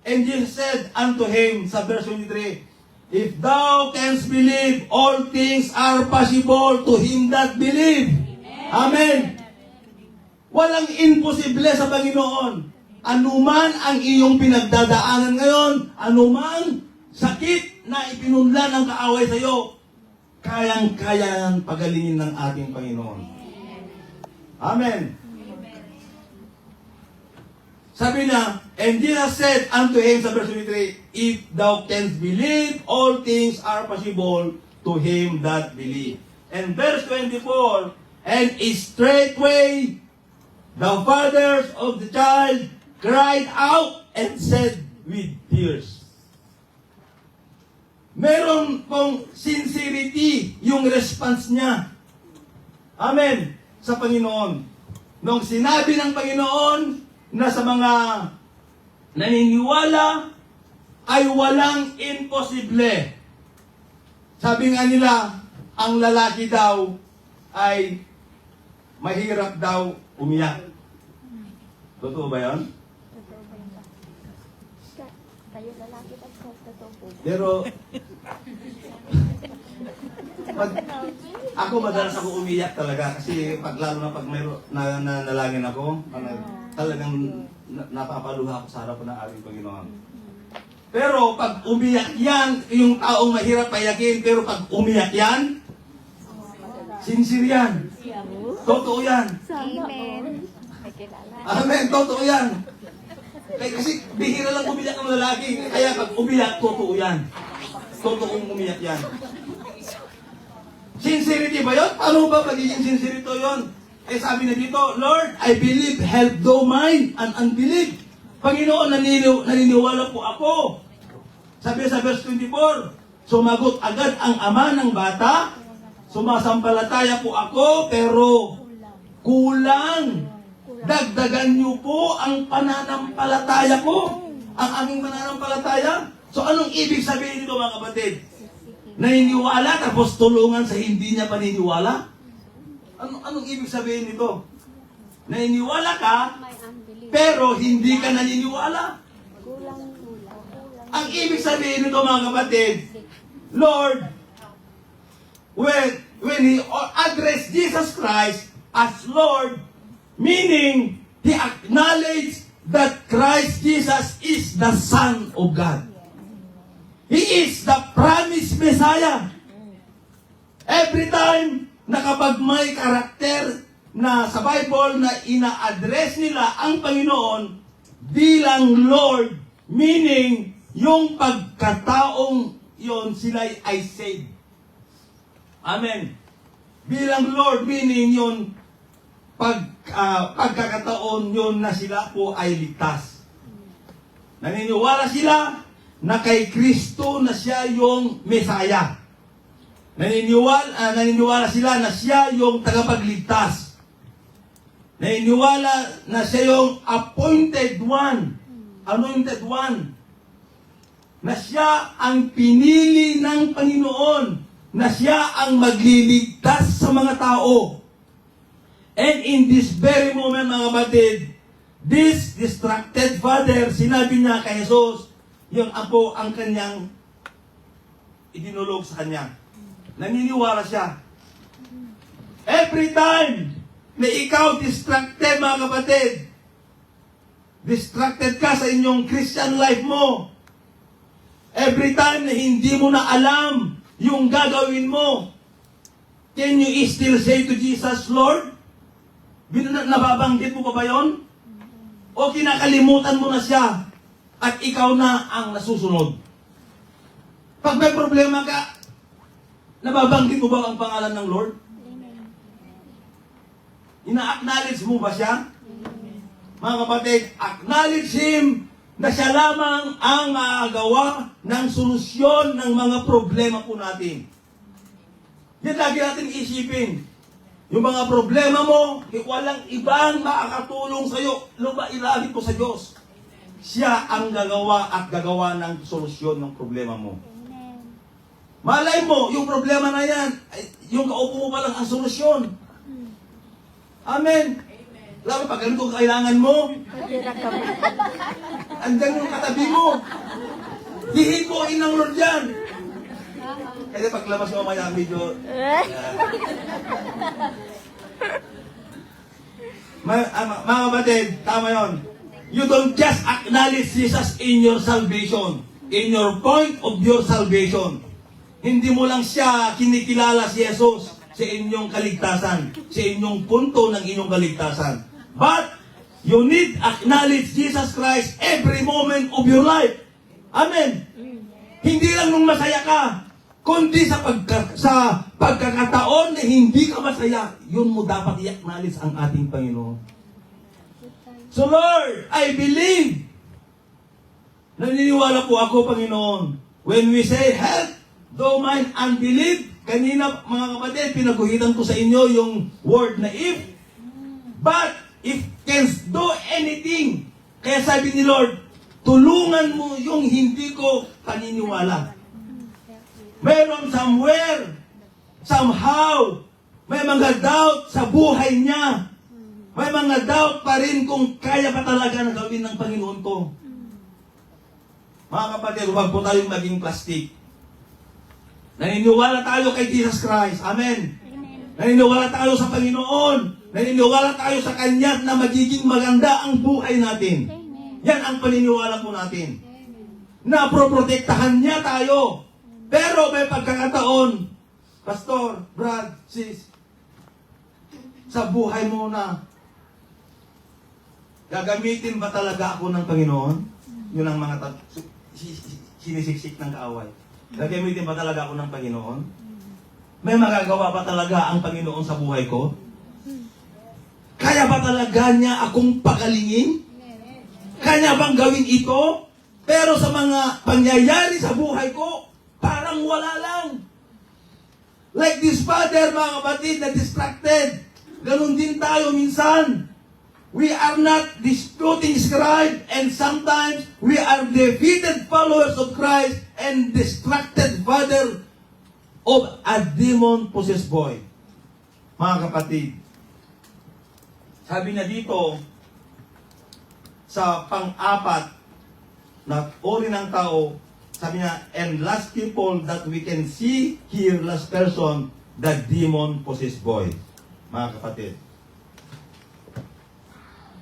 And Jesus said unto him, sa verse 23, if thou canst believe, all things are possible to him that believe. Amen. Walang imposible sa Panginoon. Anuman ang iyong pinagdadaanan ngayon, anuman sakit na ipinunlan ng kaaway sa iyo, kayang-kaya pagalingin ng ating Panginoon. Amen. Sabi na, and Jesus said unto him sa verse 23, if thou canst believe, all things are possible to him that believe. And verse 24, and straightway the fathers of the child cried out and said with tears. Meron pong sincerity yung response niya. Amen. Sa Panginoon. Nung sinabi ng Panginoon na sa mga naniniwala ay walang imposible. Sabi nga nila, ang lalaki daw ay mahirap daw umiyak. Totoo ba yun? Totoo ba yun? Kayo lalaki at totoo po. Pero, ako madalas ako umiyak talaga kasi lalo na pag mayroon nalangin ako, talagang napapaluha ako sa harapan ng ating Panginoon. Pero pag umiyak yan, yung taong mahirap payakin, pero pag umiyak yan, sincere yan. Totoo yan. Amen. May kilala. Amen, totoo yan. Kasi bihira lang umiyak ng lalaki, kaya pag umiyak, totoo yan. Totoong umiyak yan. Sincerity ba yun? Paano ba magiging sincerity yun? Eh sabi na dito, Lord, I believe, help thou mine and unbelief. Panginoon, naniniwala po ako. Sabi sa verse 24, sumagot agad ang ama ng bata, sumasampalataya po ako, pero kulang. Dagdagan niyo po ang pananampalataya ko. Ang aming pananampalataya. So anong ibig sabihin nito mga kapatid? Naniniwala tapos tulungan sa hindi niya paniniwala? Anong ibig sabihin nito? Naniniwala ka, May unbelief. pero hindi ka naniniwala. Kulang. Ang ibig sabihin nito mga kapatid, Lord, when He addressed Jesus Christ as Lord, meaning He acknowledged that Christ Jesus is the Son of God. He is the promised Messiah. Every time na kapag may karakter na sa Bible na ina-address nila ang Panginoon bilang Lord, meaning yung pagkataong yon sila ay saved. Amen. Bilang Lord, meaning yon pagkakataon yon na sila po ay ligtas. Naniniwala sila na kay Kristo na siya yung Messiah. Naniniwala sila na siya yung tagapagligtas. Naniniwala na siya yung appointed one. Anointed one. Na siya ang pinili ng Panginoon. Na siya ang magliligtas sa mga tao. And in this very moment, mga kapatid, this distracted father, sinabi niya kay Jesus, yung apo ang kanyang idinulog sa kanya. Naniniwala siya. Every time na ikaw distracted, mga kapatid, distracted ka sa inyong Christian life mo, every time na hindi mo na alam yung gagawin mo, can you still say to Jesus, Lord? Nababanggit mo pa ba yun? O kinakalimutan mo na siya at ikaw na ang nasusunod? Pag may problema ka, nababanggit mo ba ang pangalan ng Lord? Ina-acknowledge mo ba siya? Mga kapatid, acknowledge Him na siya lamang ang makagawa ng solusyon ng mga problema po natin. Yan lagi natin isipin. Yung mga problema mo, walang ibang makakatulong sa iyo. Ilalim po sa Diyos. Siya ang gagawa at gagawa ng solusyon ng problema mo. Amen. Malay mo, yung problema na yan, yung kaupo mo pa lang ang solusyon. Amen. Lalo pag ganito kailangan mo, andyan yung katabi mo. Hihikuin ng Lord yan. Kasi paglabas mo mamaya, medyo... mga kapatid, tama yun. You don't just acknowledge Jesus in your salvation, in your point of your salvation. Hindi mo lang siya kinikilala si Jesus sa inyong kaligtasan, sa inyong punto ng inyong kaligtasan. But, you need acknowledge Jesus Christ every moment of your life. Amen. Hindi lang nung masaya ka, kundi sa pagkakataon na hindi ka masaya, yun mo dapat i-acknowledge ang ating Panginoon. So Lord, I believe. Naniniwala po ako, Panginoon. When we say help, though mine unbelief, kanina mga kapatid, pinaguhitan ko sa inyo yung word na if. But, if can do anything. Kaya sabi ni Lord, tulungan mo yung hindi ko paniniwala. Meron somewhere, somehow, may mga doubt sa buhay niya. May mga doubt pa rin kung kaya pa talaga na gawin ng Panginoon to. Mga kapatid, huwag po tayong maging plastic. Naniniwala tayo kay Jesus Christ. Amen. Naniniwala tayo sa Panginoon. Naniniwala tayo sa Kanya na magiging maganda ang buhay natin. Yan ang paniniwala po natin. Na proprotektahan niya tayo. Pero may pagkakataon, Pastor, Brad, Sis, sa buhay mo na, gagamitin ba talaga ako ng Panginoon? Yun ang mga sinisiksik ng kaaway. Gagamitin ba talaga ako ng Panginoon? May magagawa ba talaga ang Panginoon sa buhay ko? Kaya ba talaga niya akong pagalingin? Kanya bang gawin ito? Pero sa mga pangyayari sa buhay ko, parang wala lang. Like this father, mga kapatid, na distracted. Ganon din tayo minsan. We are not disputing Christ, and sometimes we are defeated followers of Christ and distracted father of a demon-possessed boy. Mga kapatid, sabi na dito, sa pang-apat na uri ng tao, sabi niya, and last people that we can see here, last person, the demon-possessed boy. Mga kapatid.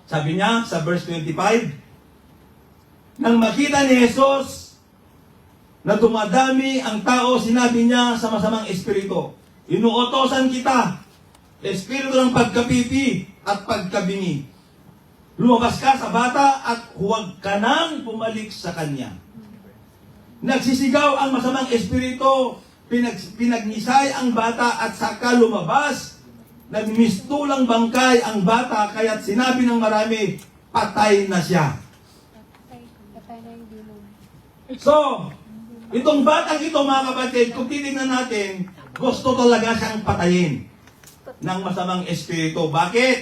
Sabi niya sa verse 25, nang makita ni Jesus na dumadami ang tao, sinabi niya sa masamang espiritu, inuutosan kita, espiritu ng pagkapipi at pagkabingi. Lumabas ka sa bata at huwag ka nang bumalik sa kanya. Nagsisigaw ang masamang espiritu, pinagnisay ang bata at saka lumabas. Nagmistulang bangkay ang bata, kaya't sinabi ng marami, patay na siya. Patay na yung demon. So, itong batang ito, mga kapatid, kung titignan natin, gusto talaga siyang patayin ng masamang espiritu. Bakit?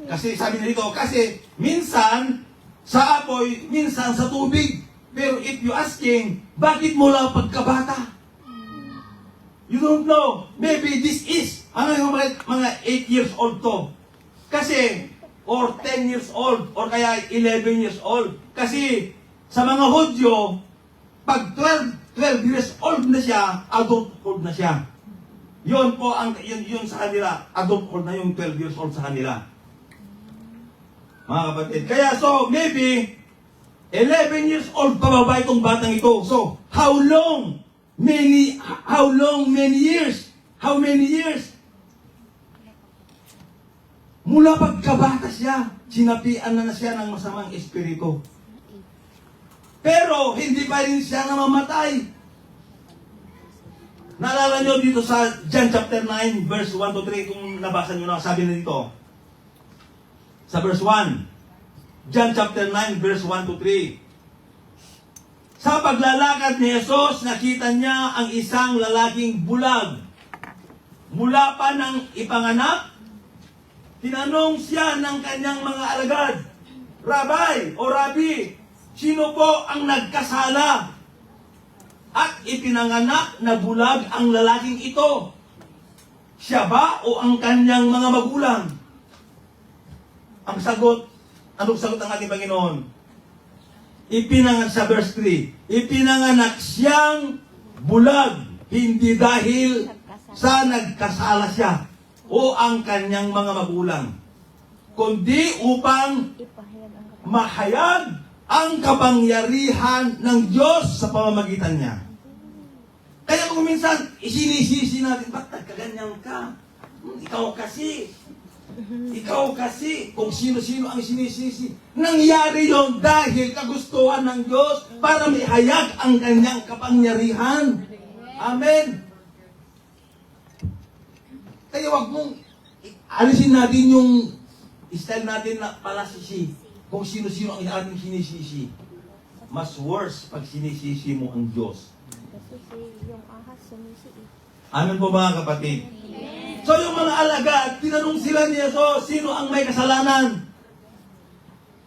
Kasi sabi nito, kasi minsan sa apoy, minsan sa tubig. Pero if you asking, bakit mula pagkabata? You don't know. Maybe this is, mga 8 years old to. Kasi, or 10 years old, or kaya 11 years old. Kasi, sa mga Hudyo, pag 12 years old na siya, adulthood na siya. Yun po, yun sa kanila, adulthood na yung 12 years old sa kanila. Mga kapatid. Kaya, so, maybe, 11 years old pababa itong batang ito. So, how many years? How many years? Mula pagkabata siya, sinapian na siya ng masamang espiritu. Pero, hindi pa rin siya namamatay. Naalala nyo dito sa John chapter 9, verse 1 to 3, kung nabasa nyo na, sabi na dito. Sa verse 1, John chapter 9, verse 1 to 3. Sa paglalakad ni Jesus, nakita niya ang isang lalaking bulag. Mula pa ng ipanganak, tinanong siya ng kanyang mga alagad, Rabbi o Rabbi, sino po ang nagkasala? At ipinanganak na bulag ang lalaking ito. Siya ba o ang kanyang mga magulang? Ang sagot, anong sagot ng ating Panginoon? Ipinanganak sa verse 3, ipinanganak siyang bulag, hindi dahil sa nagkasala siya o ang kanyang mga magulang, kundi upang mahayag ang kapangyarihan ng Diyos sa pamamagitan niya. Kaya kung minsan, isinisisi natin, ba't nagkaganyan ka? Ikaw kasi. Ikaw kasi, kung sino-sino ang sinisisi. Nangyari yon dahil kagustuhan ng Diyos para maihayag ang kanyang kapangyarihan. Amen. Kaya wag mong alisin natin yung style natin na palasisi. Kung sino-sino ang ating sinisisi. Mas worse pag sinisisi mo ang Diyos. Kasi yung ahas sumisiit. Amen po mga kapatid. So yung mga alagad, tinanong sila ni Jesus, sino ang may kasalanan?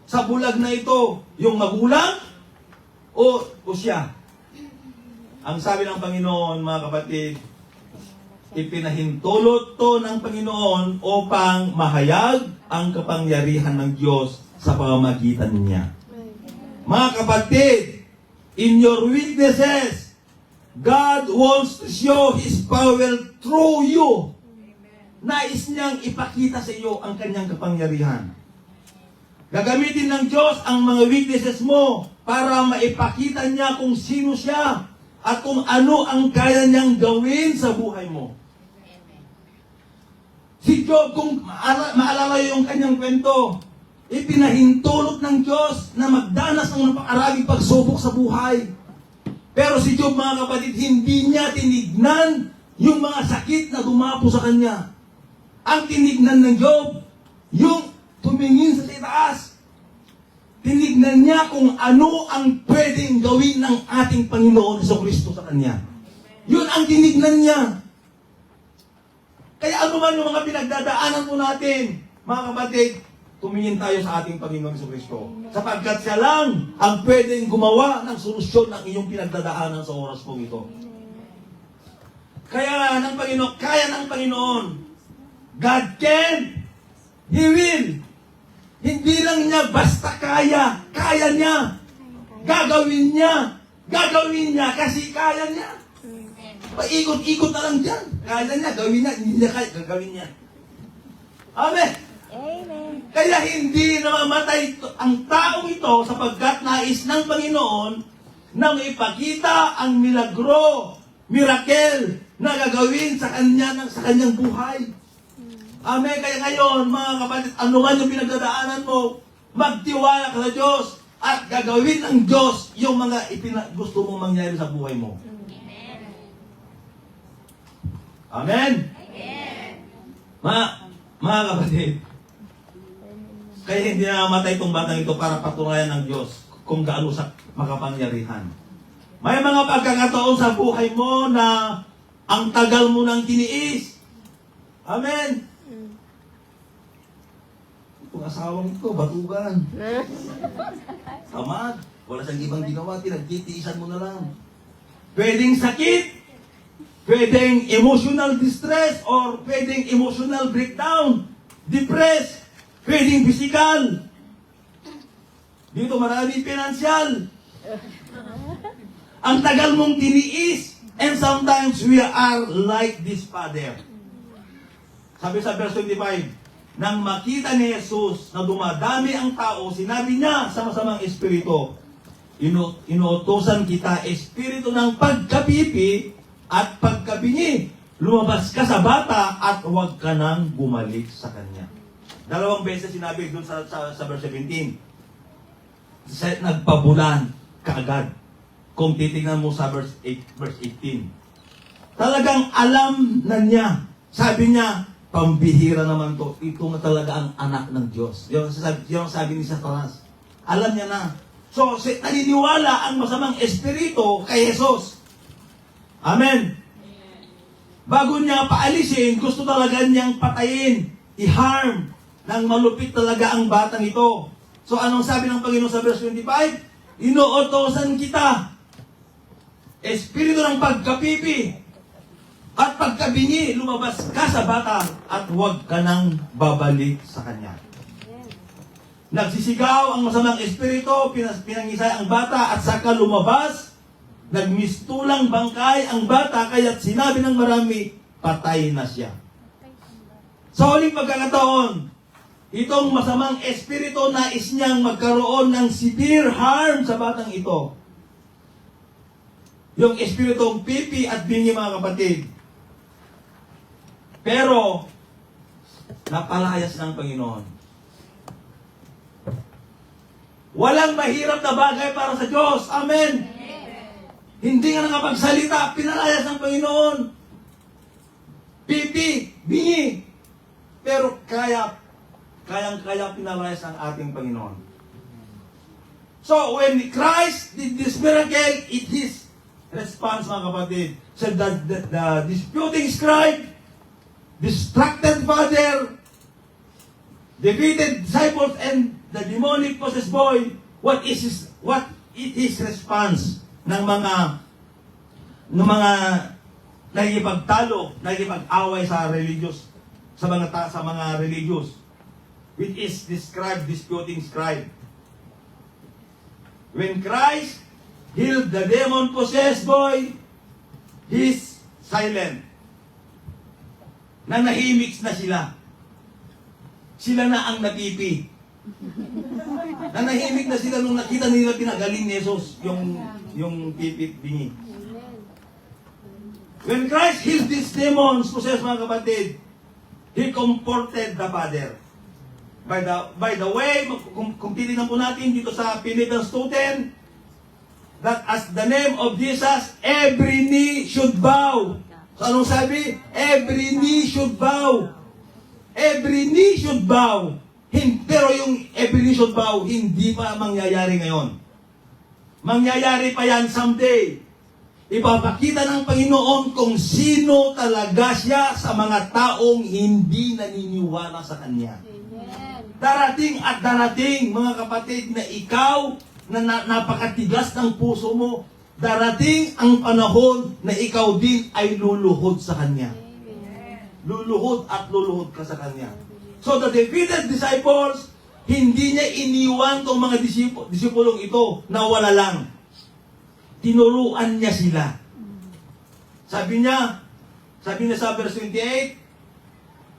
Sa bulag na ito, yung magulang o siya? Ang sabi ng Panginoon, mga kapatid, ipinahintulot to ng Panginoon upang mahayag ang kapangyarihan ng Diyos sa pamamagitan niya. Mga kapatid, in your weaknesses, God wants to show His power through you. Nais niyang ipakita sa iyo ang kanyang kapangyarihan. Gagamitin ng Diyos ang mga weaknesses mo para maipakita niya kung sino siya at kung ano ang kaya niyang gawin sa buhay mo. Si Job, kung maalala yung kanyang kwento, ipinahintulot ng Diyos na magdanas ng napakaraming pagsubok sa buhay. Pero si Job, mga kapatid, hindi niya tinignan yung mga sakit na dumapo sa kanya. Ang tinignan ng Job, yung tumingin sa itaas. Tinignan niya kung ano ang pwedeng gawin ng ating Panginoon Jesucristo sa kanya. Yun ang tinignan niya. Kaya ano man yung mga pinagdadaanan po natin, mga kapatid, tumingin tayo sa ating Panginoon Jesucristo. Sapagkat siya lang ang pwedeng gumawa ng solusyon ng iyong pinagdadaanan sa oras po ito. Kaya ng Panginoon, kaya ng Panginoon. God can. He will. Hindi lang niya basta kaya. Kaya niya. Gagawin niya. Gagawin niya kasi kaya niya. Paikot-ikot na lang dyan. Kaya niya, gawin niya. Hindi niya kaya, gagawin niya. Amen. Amen. Kaya hindi namamatay ang taong ito sapagkat nais ng Panginoon na ipakita ang milagro, miracle na gagawin sa kanyang buhay. Amen. Kaya ngayon, mga kapatid, ano man yung pinagdadaanan mo, magtiwala ka sa Diyos at gagawin ng Diyos yung mga gusto mong mangyari sa buhay mo. Amen. Mga kapatid, kaya hindi namamatay itong batang ito para patunayan ng Diyos kung gaano sa makapangyarihan. May mga pagkakataon sa buhay mo na ang tagal mo nang tiniis. Amen. Itong asawang ito, batugan. Tamad. Wala siyang ibang ginawa, tinagtitiisan mo na lang. Pwedeng sakit, pwedeng emotional distress, or pwedeng emotional breakdown, depressed, pwedeng physical. Dito maraming financial. Ang tagal mong tiniis, and sometimes we are like this father. Sabi sa verse 25, nang makita ni Jesus na dumadami ang tao, sinabi niya sa masamang espiritu, inuutosan kita, espiritu ng pagkapipi at pagkabingi, lumabas ka sa bata at huwag ka nang bumalik sa kanya. Dalawang beses sinabi doon sa verse 17. Nagpabulan kaagad. Kung titingnan mo sa verse 18. Talagang alam na niya. Sabi niya, pambihira naman to. Ito na talaga ang anak ng Diyos. Yung sabi ni Satanas. Alam niya na. So, naniniwala ang masamang espiritu kay Jesus. Amen. Bago niya paalisin, gusto talaga niyang patayin, i-harm, nang malupit talaga ang batang ito. So, anong sabi ng Panginoon sa verse 25? Inuutosan kita, espiritu ng pagkapipi at pagkabingi, lumabas ka sa bata at huwag ka nang babalik sa kanya. Nagsisigaw ang masamang espiritu, pinangisay ang bata at saka lumabas, nagmistulang bangkay ang bata, kaya't sinabi ng marami, patay na siya. Sa huling pagkakataon, itong masamang espiritu nais niyang magkaroon ng severe harm sa batang ito. yung espiritong pipi at bingi, mga kapatid. Pero, napalayas ng Panginoon. Walang mahirap na bagay para sa Diyos. Amen. Hindi nga nakapagsalita, pinalayas ng Panginoon. Pipi, bingi. Pero kayang-kaya pinalayas ng ating Panginoon. So, when Christ did this miracle, it is response, mga kapatid. So, the disputing scribe, distracted father, defeated disciples, and the demonic possessed boy, what it is response ng mga nakikipagtalo, nakikipag-away sa religious, sa mga religious, which is disputing scribe. When Christ healed the demon-possessed boy, he's silent. Nanahimik na sila. Sila na ang napipi. Nanahimik na sila nung nakita nila pinagaling ni Jesus yung pipi bingi. When Christ healed these demons possessed, mga kapatid, He comforted the Father. By the way, kung titignan po natin dito sa Philippians 2:10, that as the name of Jesus, every knee should bow. So anong sabi? Every knee should bow. Every knee should bow. Pero yung every knee should bow, hindi pa mangyayari ngayon. Mangyayari pa yan someday. Ipapakita ng Panginoon kung sino talaga siya sa mga taong hindi naniniwala sa Kanya. Darating at darating, mga kapatid, na ikaw na napakatigas ng puso mo, darating ang panahon na ikaw din ay luluhod sa Kanya. Luluhod at luluhod ka sa Kanya. So the defeated disciples, hindi niya iniwan tong mga disipulong ito na wala lang. Tinuruan niya sila. Sabi niya sa verse 28,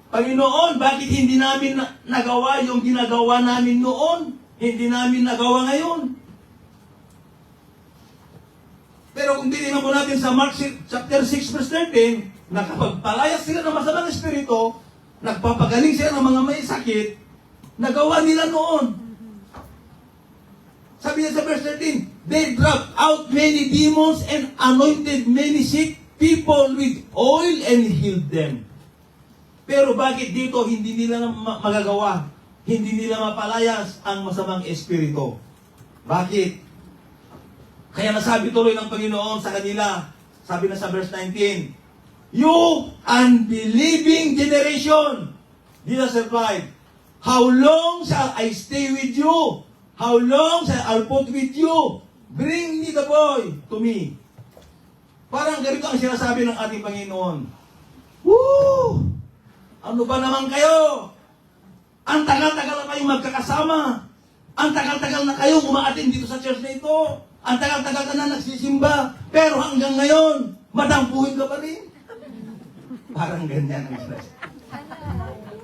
Panginoon, bakit hindi namin nagawa yung ginagawa namin noon? Hindi namin nagawa ngayon. Pero kung titignan po natin sa Mark chapter 6 verse 13, nakapagpalayas sila ng masamang espiritu, nagpapagaling sila ng mga may sakit, nagawa nila noon. Sabi niya sa verse 13, they dropped out many demons and anointed many sick people with oil and healed them. Pero bakit dito hindi nila magagawa? Hindi nila mapalayas ang masamang espiritu. Bakit? Kaya nasabi tuloy ng Panginoon sa kanila, sabi na sa verse 19, you unbelieving generation, Jesus replied, how long shall I stay with you? How long shall I put with you? Bring me the boy to me. Parang ganito ang sinasabi ng ating Panginoon. Woo! Ano ba naman kayo? Ang tagal-tagal na kayong magkakasama. Ang tagal-tagal na kayong umaatin dito sa church na ito. Ang tagal-tagal ka na nagsisimba. Pero hanggang ngayon, madampuhin ka pa rin. Parang ganyan ang sinasabi.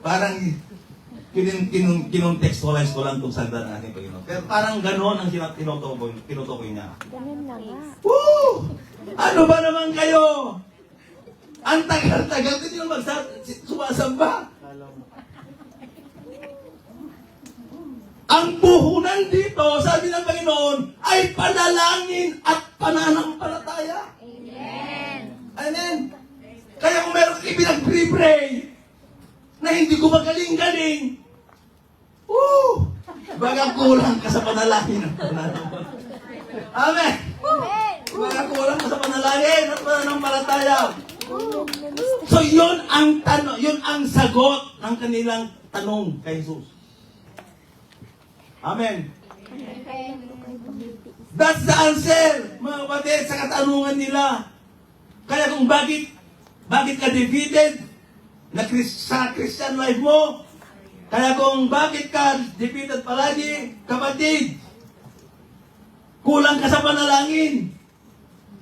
Parang kinontekstualize ko lang itong salda ng ating Panginoon. Pero parang gano'n ang tinutukoy niya. Ganun na nga. Woo! Ano ba naman kayo? Ang tagal-tagal din yung sumasamba. Ang puhunan dito, sabi ng Panginoon, ay panalangin at pananampalataya. Amen. Amen. Kaya kung meron kang ipinag-pray na hindi ko magaling-galing, baga kulang ka sa panalangin at pananampalataya. Amen. Baga kulang ka sa panalangin at pananampalataya. So yun ang yun ang sagot ng kanilang tanong kay Jesus. Amen. That's the answer, mga kapatid, sa katanungan nila. Kaya kung bakit ka defeated sa Christian life mo, kaya kung bakit ka defeated palagi, kapatid, kulang ka sa panalangin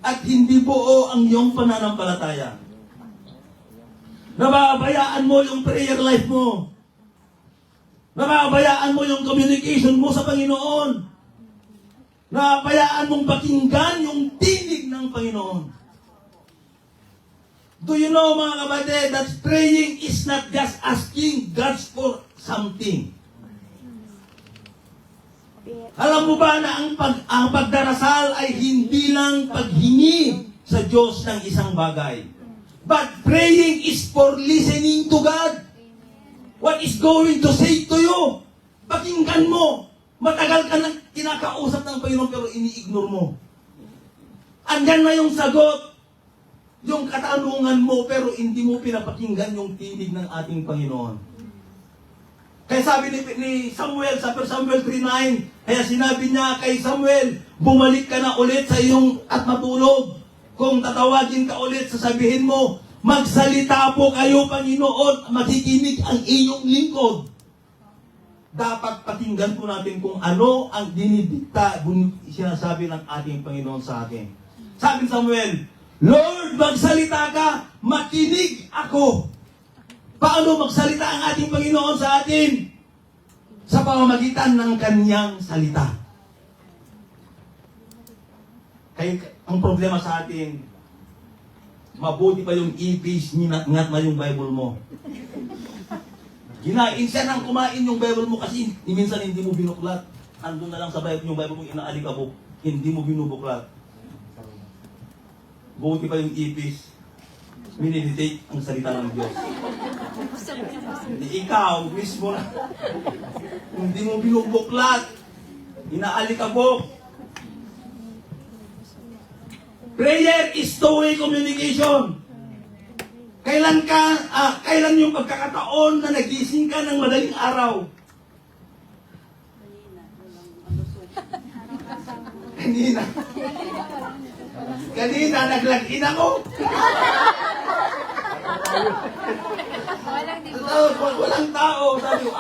at hindi buo ang iyong pananampalataya. Nababayaan mo yung prayer life mo. Nababayaan mo yung communication mo sa Panginoon. na payaan mong pakinggan yung tinig ng Panginoon. Do you know, mga kapatid, that praying is not just asking God for something. Alam mo ba na ang pagdarasal ay hindi lang paghingi sa Diyos ng isang bagay. But praying is for listening to God. What is going to say to you? Pakinggan mo. Matagal ka nang kinakausap ng Panginoon pero ini-ignore mo. Andyan na yung sagot, yung katanungan mo pero hindi mo pinapakinggan yung tinig ng ating Panginoon. Kaya sabi ni Samuel sa 1 Samuel 3:9, kaya sinabi niya kay Samuel, bumalik ka na ulit sa iyong at matulog. Kung tatawagin ka ulit, sasabihin mo, magsalita po kayo, Panginoon, makikinig ang iyong lingkod. Dapat pakinggan po natin kung ano ang dinidikta, sinasabi ng ating Panginoon sa atin. Sabi ni Samuel, Lord, magsalita ka, makinig ako. Paano magsalita ang ating Panginoon sa atin? Sa pamamagitan ng Kanyang salita. Kaya ang problema sa atin, mabuti pa yung ipis, ngat na yung Bible mo. Ginain siya nang kumain yung Bible mo kasi minsan hindi mo binuklat. Andun na lang sa Bible, yung Bible mo inaalikabok. Hindi mo binubuklat. Buti pa yung ipis. Mineditate ang salita ng Diyos. Ikaw, mismo na. Hindi mo binubuklat. Inaalikabok. Prayer is two-way communication. Kailan yung pagkakataon na nagising ka ng madaling araw? Kanina nag-log-in ako. Walang tao. Sabi ko,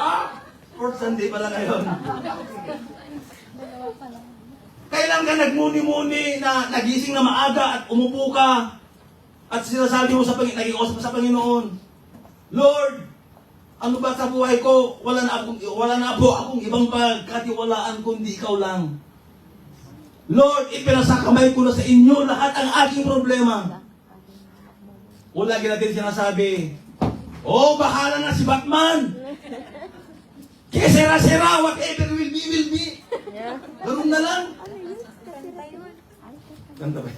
fourth Sunday pala ngayon. Kailan ka nagmuni-muni na nagising na maaga at umupo ka at sinasabi mo nag-iusap sa Panginoon, Lord, ano ba sa buhay ko? Wala na po akong ibang pagkatiwalaan kundi ikaw lang. Lord, ipinasakamay ko na sa inyo lahat ang aking problema. O lagi natin sinasabi, bahala na si Batman. Kaya sera-sera, whatever will be. Ganun na lang. Ganda ba?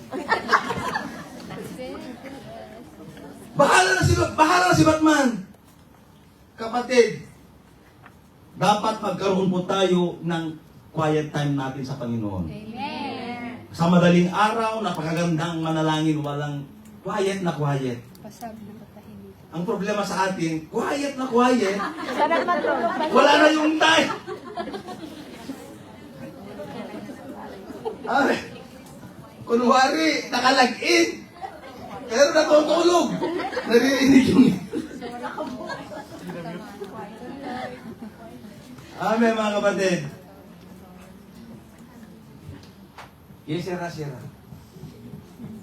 Bahala na si Batman. Kapatid, dapat magkaroon po tayo ng quiet time natin sa Panginoon. Amen. Sa madaling araw, napakagandang manalangin, walang quiet na quiet. Ang problema sa atin, quiet na quiet, wala na yung time. Kunwari, nakalag-in, pero natutulog. Naririnig yung Amen, mga kapatid. Yes, sir.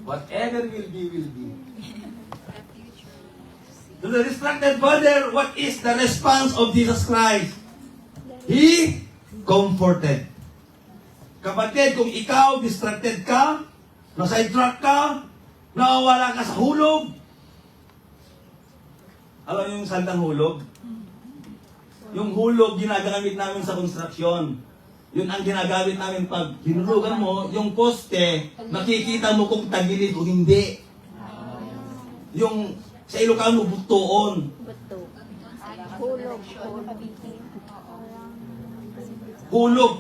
Whatever will be, will be. To the distracted father, what is the response of Jesus Christ? He comforted. Kapatid, kung ikaw distracted ka, na-sidetrack ka, nawawala ka sa hulog, alam niyo yung salitang hulog? Yung hulog, ginagamit namin sa construction. Yun ang ginagamit namin pag hinulugan mo, yung poste, makikita mo kung tagilid o hindi. Yung sa Ilocano, butuon. Hulog.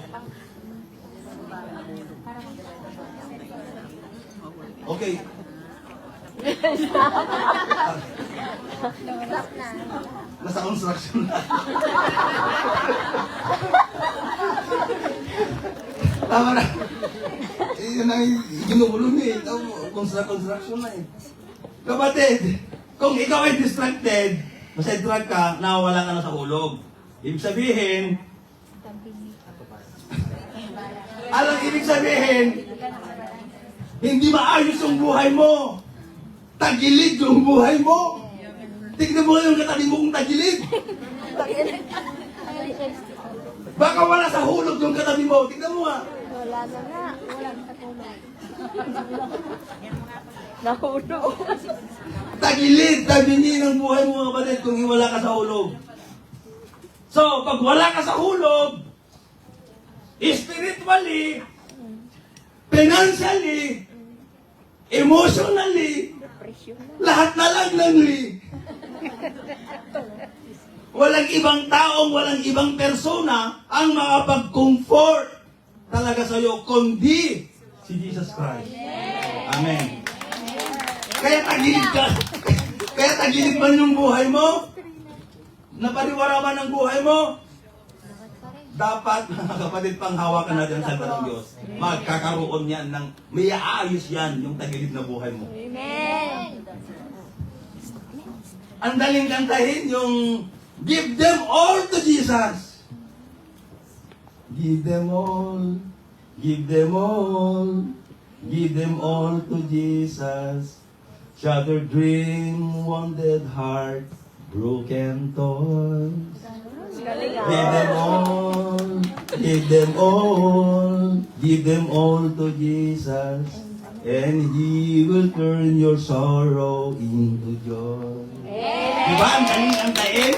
Okay. Nasa construction na. Tama na. Yun ang ginugulo niya eh. Construction na eh. Kapatid, kung ikaw ay distracted, masidetrack ka, nawawala ka na sa hulog. Ibig sabihin, ibig sabihin, hindi maayos yung buhay mo. Tagilid yung buhay mo. Tignan mo yung katabi mo kung tagilid. Baka wala sa hulog yung katabi mo. Tignan mo nga. Wala na nga. Walang katulad. Nahulog. Tagilid, tabingi ng buhay mo mga kapatid kung wala ka sa hulog. So, pag wala ka sa hulog, spiritually, financially, emotionally, Depression na. lahat na lang langli. Walang ibang taong, walang ibang persona ang makapag-comfort talaga sa'yo, kundi si Jesus Christ. Amen. Kaya tagilid ka. Kaya tagilid man yung buhay mo. Napariwara man ang buhay mo. Dapat, mga kapatid, panghawakan natin ang salita ng Diyos. Magkakaroon yan ng, may aayos yan yung tagilid na buhay mo. Amen. Ang daling kantahin yung give them all to Jesus. Give them all. Give them all. Give them all to Jesus. Shattered dream, wounded heart, broken toys. Galing Give them all. Give them all. Give them all to Jesus. And He will turn your sorrow into joy. Diba? Ang galing kantahin?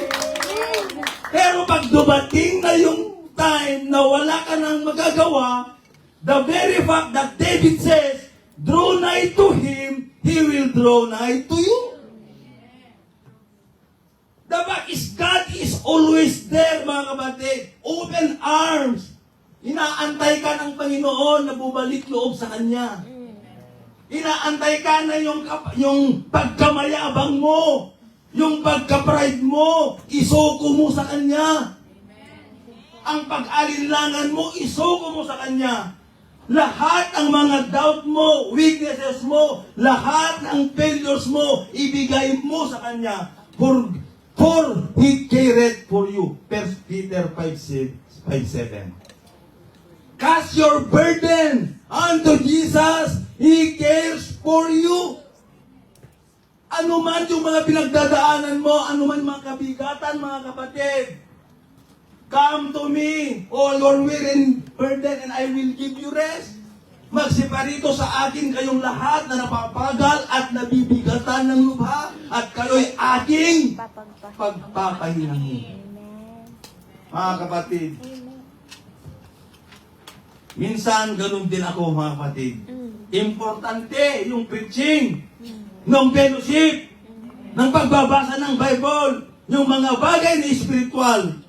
Pero pag dumating na yung time na wala ka nang magagawa, the very fact that David says, draw nigh to Him, He will draw nigh to you. The fact is, God is always there, mga kapatid. Open arms. Inaantay ka ng Panginoon na bumalik loob sa Kanya. Inaantay ka na yung pagkamayabang mo, yung pagka-pride mo, isuko mo sa Kanya. Ang pag-alinlangan mo, isuko mo sa Kanya. Lahat ng mga doubt mo, weaknesses mo, lahat ng failures mo, ibigay mo sa Kanya. For He cared for you. 1 Peter 5:7. Cast your burden unto Jesus. He cares for you. Ano man yung mga pinagdadaanan mo, ano man mga kabigatan, mga kapatid. Come to me, all your weary and burden, and I will give you rest. Magsiparito sa akin kayong lahat na napapagal at nabibigatan ng lubha, at kayo'y aking pagpapahinangin. Amen. Mga kapatid, Amen. minsan ganun din ako, mga kapatid. Importante yung preaching, ng fellowship, ng pagbabasa ng Bible, yung mga bagay na spiritual.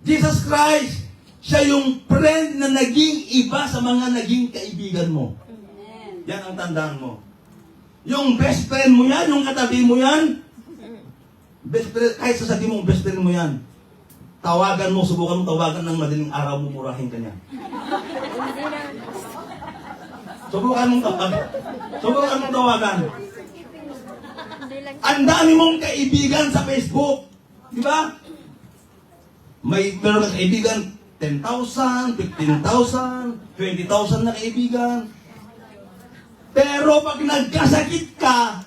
Jesus Christ, siya yung friend na naging iba sa mga naging kaibigan mo. Yan ang tandaan mo. Yung best friend mo yan, yung katabi mo yan, best friend, kahit sasabihin mo best friend mo yan, tawagan mo, subukan mo tawagan ng madaling araw mo, murahin ka niya. Hindi na. Subukan mong tawagan. Subukan mong tawagan. Hindi lang. Ang dami mong kaibigan sa Facebook. Di ba? Meron kang kaibigan, 10,000, 15,000, 20,000 na kaibigan. Pero pag nagkasakit ka,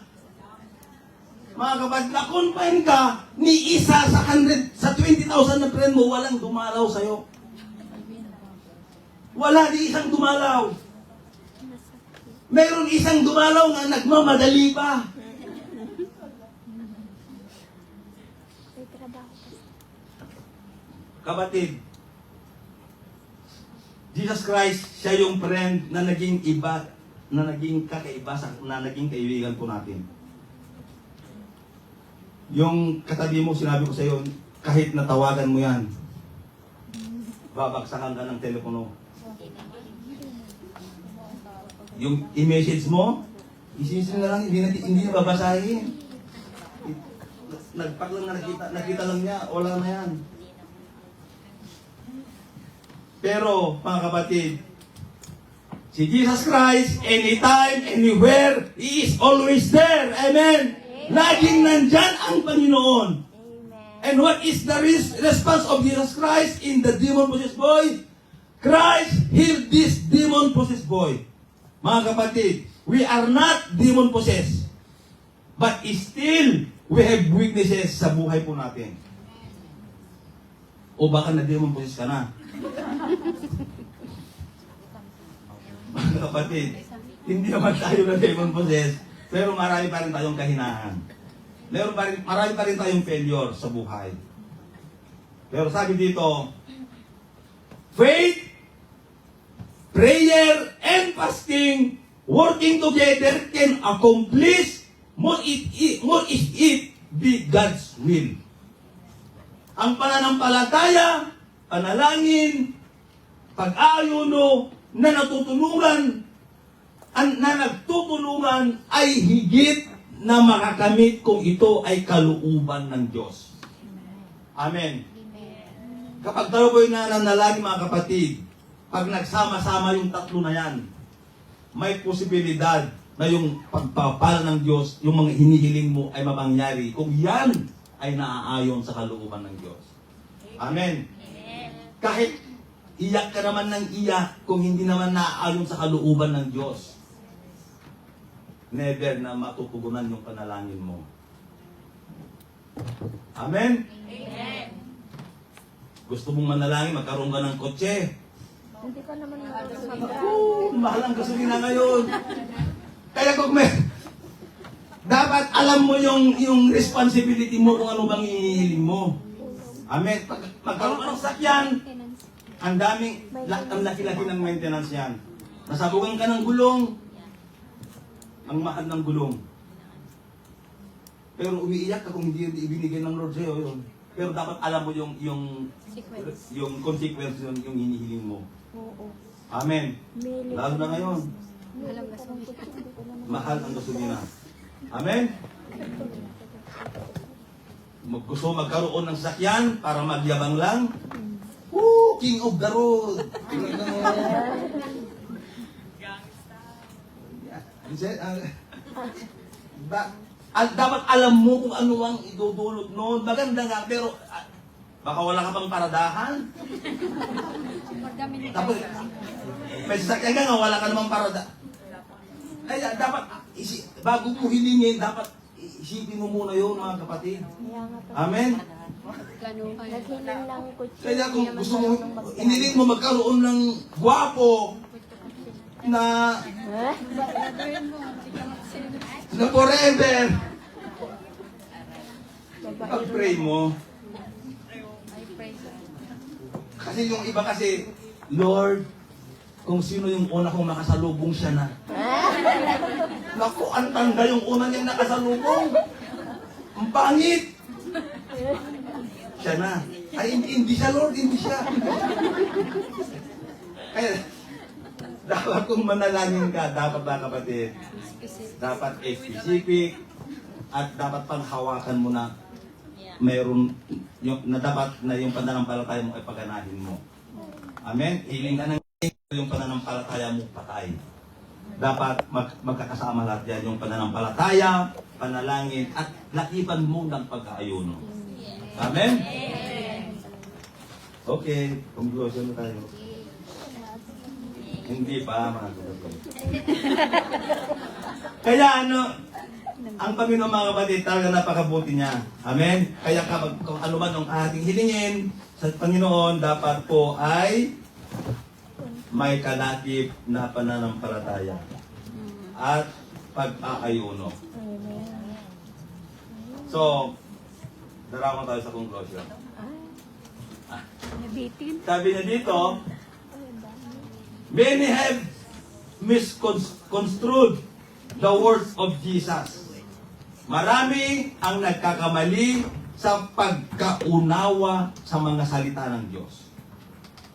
mga kapatid, na-confine ka, ni isa sa 20,000 na friend mo, walang dumalaw sa'yo. Wala di isang dumalaw. Meron isang dumalaw nga nagmamadali pa. May trabaho pa. Kapatid, Jesus Christ, siya yung friend na naging iba, na naging kakaiba, na naging kaibigan po natin. Yung katabi mo, sinabi ko sa iyo, kahit natawagan mo yan, babagsakan ka ng telepono. Yung i-message mo, isisin na lang, hindi na babasahin. Nagpak lang na nakita lang niya, wala na yan. Pero, mga kapatid, si Jesus Christ, anytime, anywhere, He is always there. Amen? Laging nandyan ang Panginoon. Amen. And what is the response of Jesus Christ in the demon-possessed boy? Christ healed this demon-possessed boy. Mga kapatid, we are not demon-possessed. But still, we have weaknesses sa buhay po natin. O baka na demon-possessed ka na. mga kapatid, hindi naman tayo na demon possessed, pero marami pa rin tayong kahinaan. Marami pa rin tayong failure sa buhay. Pero sabi dito, faith, prayer, and fasting working together can accomplish more is it be God's will. Ang pananampalataya, panalangin, pag-aayuno na nagtutulungan ay higit na makakamit kung ito ay kalooban ng Diyos. Amen. Kapag tayo po'y nananalangin mga kapatid, pag nagsama-sama yung tatlo na yan, may posibilidad na yung pagpapala ng Diyos, yung mga hinihiling mo ay mapangyari kung yan ay naaayon sa kalooban ng Diyos. Amen. Kahit iyak ka naman ng iyak kung hindi naman naaayon sa kalooban ng Diyos, never na matutugunan yung panalangin mo. Amen? Gusto mong manalangin, magkaroon ka ng kotse. Hindi ka naman Mahal ang gasolina ngayon. Kaya kung dapat alam mo yung responsibility mo kung ano bang hinihiling mo. Amen. Magkaroon ka ng sakyan, ang laki-laki ng maintenance yan. Nasabugan ka ng gulong, ang mahal ng gulong. Pero umiiyak ka kung hindi ibinigay ng Lord sa'yo yun. Pero dapat alam mo yung consequence yung hinihiling mo. Oo. Amen. Lalo na ngayon, Alam ka sa mahal ang gasolina. Amen? Gusto magkaroon ng sakyan para magyabang lang? Woo! King of the road! King of the road! Dapat alam mo kung ano ang idudulot noon. Maganda nga, pero baka wala ka pang paradahan. Tapos, may sasakyan ka nga, wala ka namang paradahan. Kaya dapat, bago mo hilingin, dapat isipin mo muna yun, mga kapatid. Kaya nga to. Amen? Naghiling lang ko. Kaya kung gusto mo, iniling mo magkaroon ng gwapo na forever, pag-pray mo. Kasi yung iba kasi, Lord, kung sino yung una kong makasalubong, siya na. Naku, ang tanda yung una niyang nakasalubong. Ang pangit. Siya na. Ay, hindi siya, Lord, hindi siya. Kaya, dapat kung manalangin ka, dapat ba kapatid? Dapat specific at dapat panghawakan mo na mayroon na dapat na yung pananampalataya mo ay paganahin mo. Amen? Hiling ka ng yung pananampalataya mo patay. Dapat magkakasama lahat yan, yung pananampalataya, panalangin, at lakipan mo ng pag-aayuno. Amen? Okay, conclusion na tayo. Hindi pa, mga kapatid. Kaya ang Panginoon mga kapatid, talaga napakabuti niya. Amen? Kaya kung ano man ang ating hilingin sa Panginoon, dapat po ay may kalakip na pananampalataya at pag-aayuno. So, darawan tayo sa conclusion. Sabi niya dito, many have misconstrued the words of Jesus. Marami ang nagkakamali sa pagkaunawa sa mga salita ng Diyos.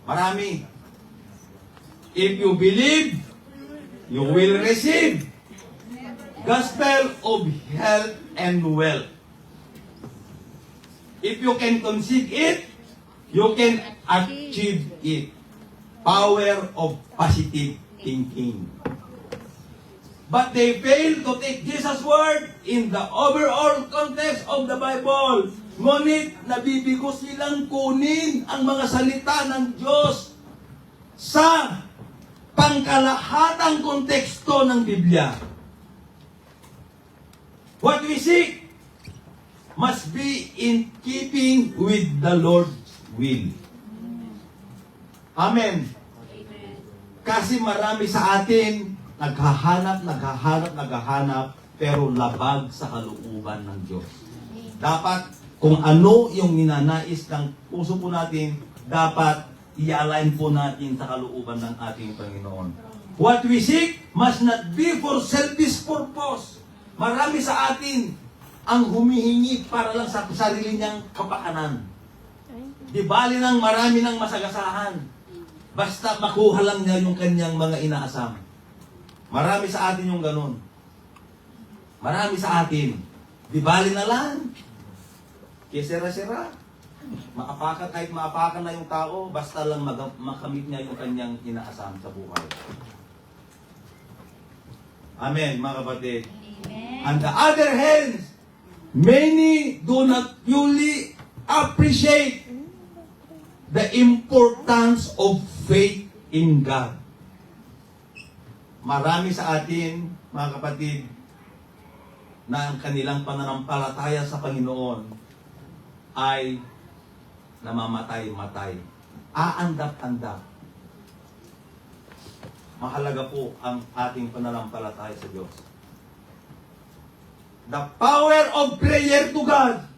Marami. If you believe, you will receive gospel of health and wealth. If you can conceive it, you can achieve it. Power of positive thinking. But they fail to take Jesus' word in the overall context of the Bible. Ngunit nabibigo silang kunin ang mga salita ng Diyos sa pangkalahatang konteksto ng Biblia. What we seek must be in keeping with the Lord's will. Amen. Kasi marami sa atin, naghahanap, pero labag sa kalooban ng Diyos. Dapat, kung ano yung ninanais ng puso po natin, dapat i-align po natin sa kalooban ng ating Panginoon. What we seek must not be for selfish purpose. Marami sa atin ang humihingi para lang sa sarili niyang kapakanan. Di bali nang marami ng masagasahan. Basta makuha lang niya yung kanyang mga inaasam. Marami sa atin yung ganun. Marami sa atin. Di bali na lang. Kisira-sira. Maapakan, kahit maapakan na yung tao, basta lang makamit niya yung kanyang inaasam sa buhay. Amen, mga kapatid. On the other hand, many do not fully appreciate the importance of faith in God. Marami sa atin, mga kapatid, na ang kanilang pananampalataya sa Panginoon ay namamatay-matay. Aandap-andap. Mahalaga po ang ating pananampalataya sa Diyos. The power of prayer to God.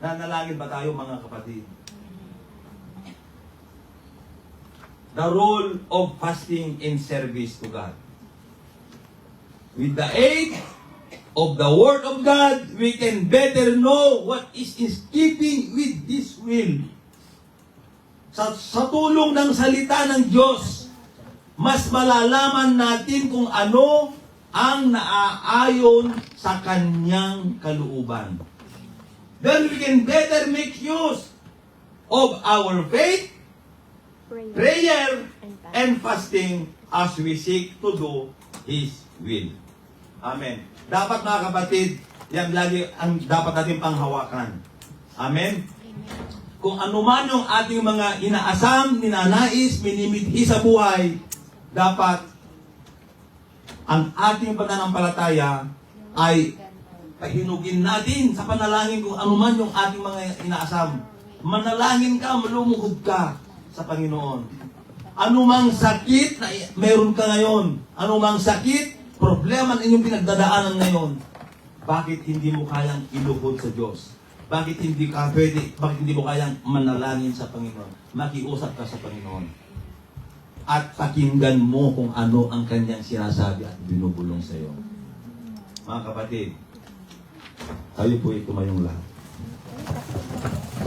Nanalangin ba tayo, mga kapatid? The role of fasting in service to God. With the aid of the Word of God, we can better know what is in keeping with this will. Sa tulong ng salita ng Diyos, mas malalaman natin kung ano ang naaayon sa Kanyang kalooban. Then we can better make use of our faith, prayer, and fasting as we seek to do His will. Amen. Dapat, mga kapatid, yan lagi ang dapat natin panghawakan. Amen? Kung ano man yung ating mga inaasam, ninanais, minimithi sa buhay, dapat ang ating pananampalataya ay pahinugin natin sa panalangin kung ano man yung ating mga inaasam. Manalangin ka, malumuhod ka sa Panginoon. Anumang sakit na meron ka ngayon, anumang sakit, problema na inyong pinagdadaanan ngayon, bakit hindi mo kayang iluhod sa Diyos? Bakit hindi mo kayang manalangin sa Panginoon? Makiusap ka sa Panginoon. At pakinggan mo kung ano ang kanyang sinasabi at binubulong sa iyo. Mga kapatid, tayo po ay tumayong lahat.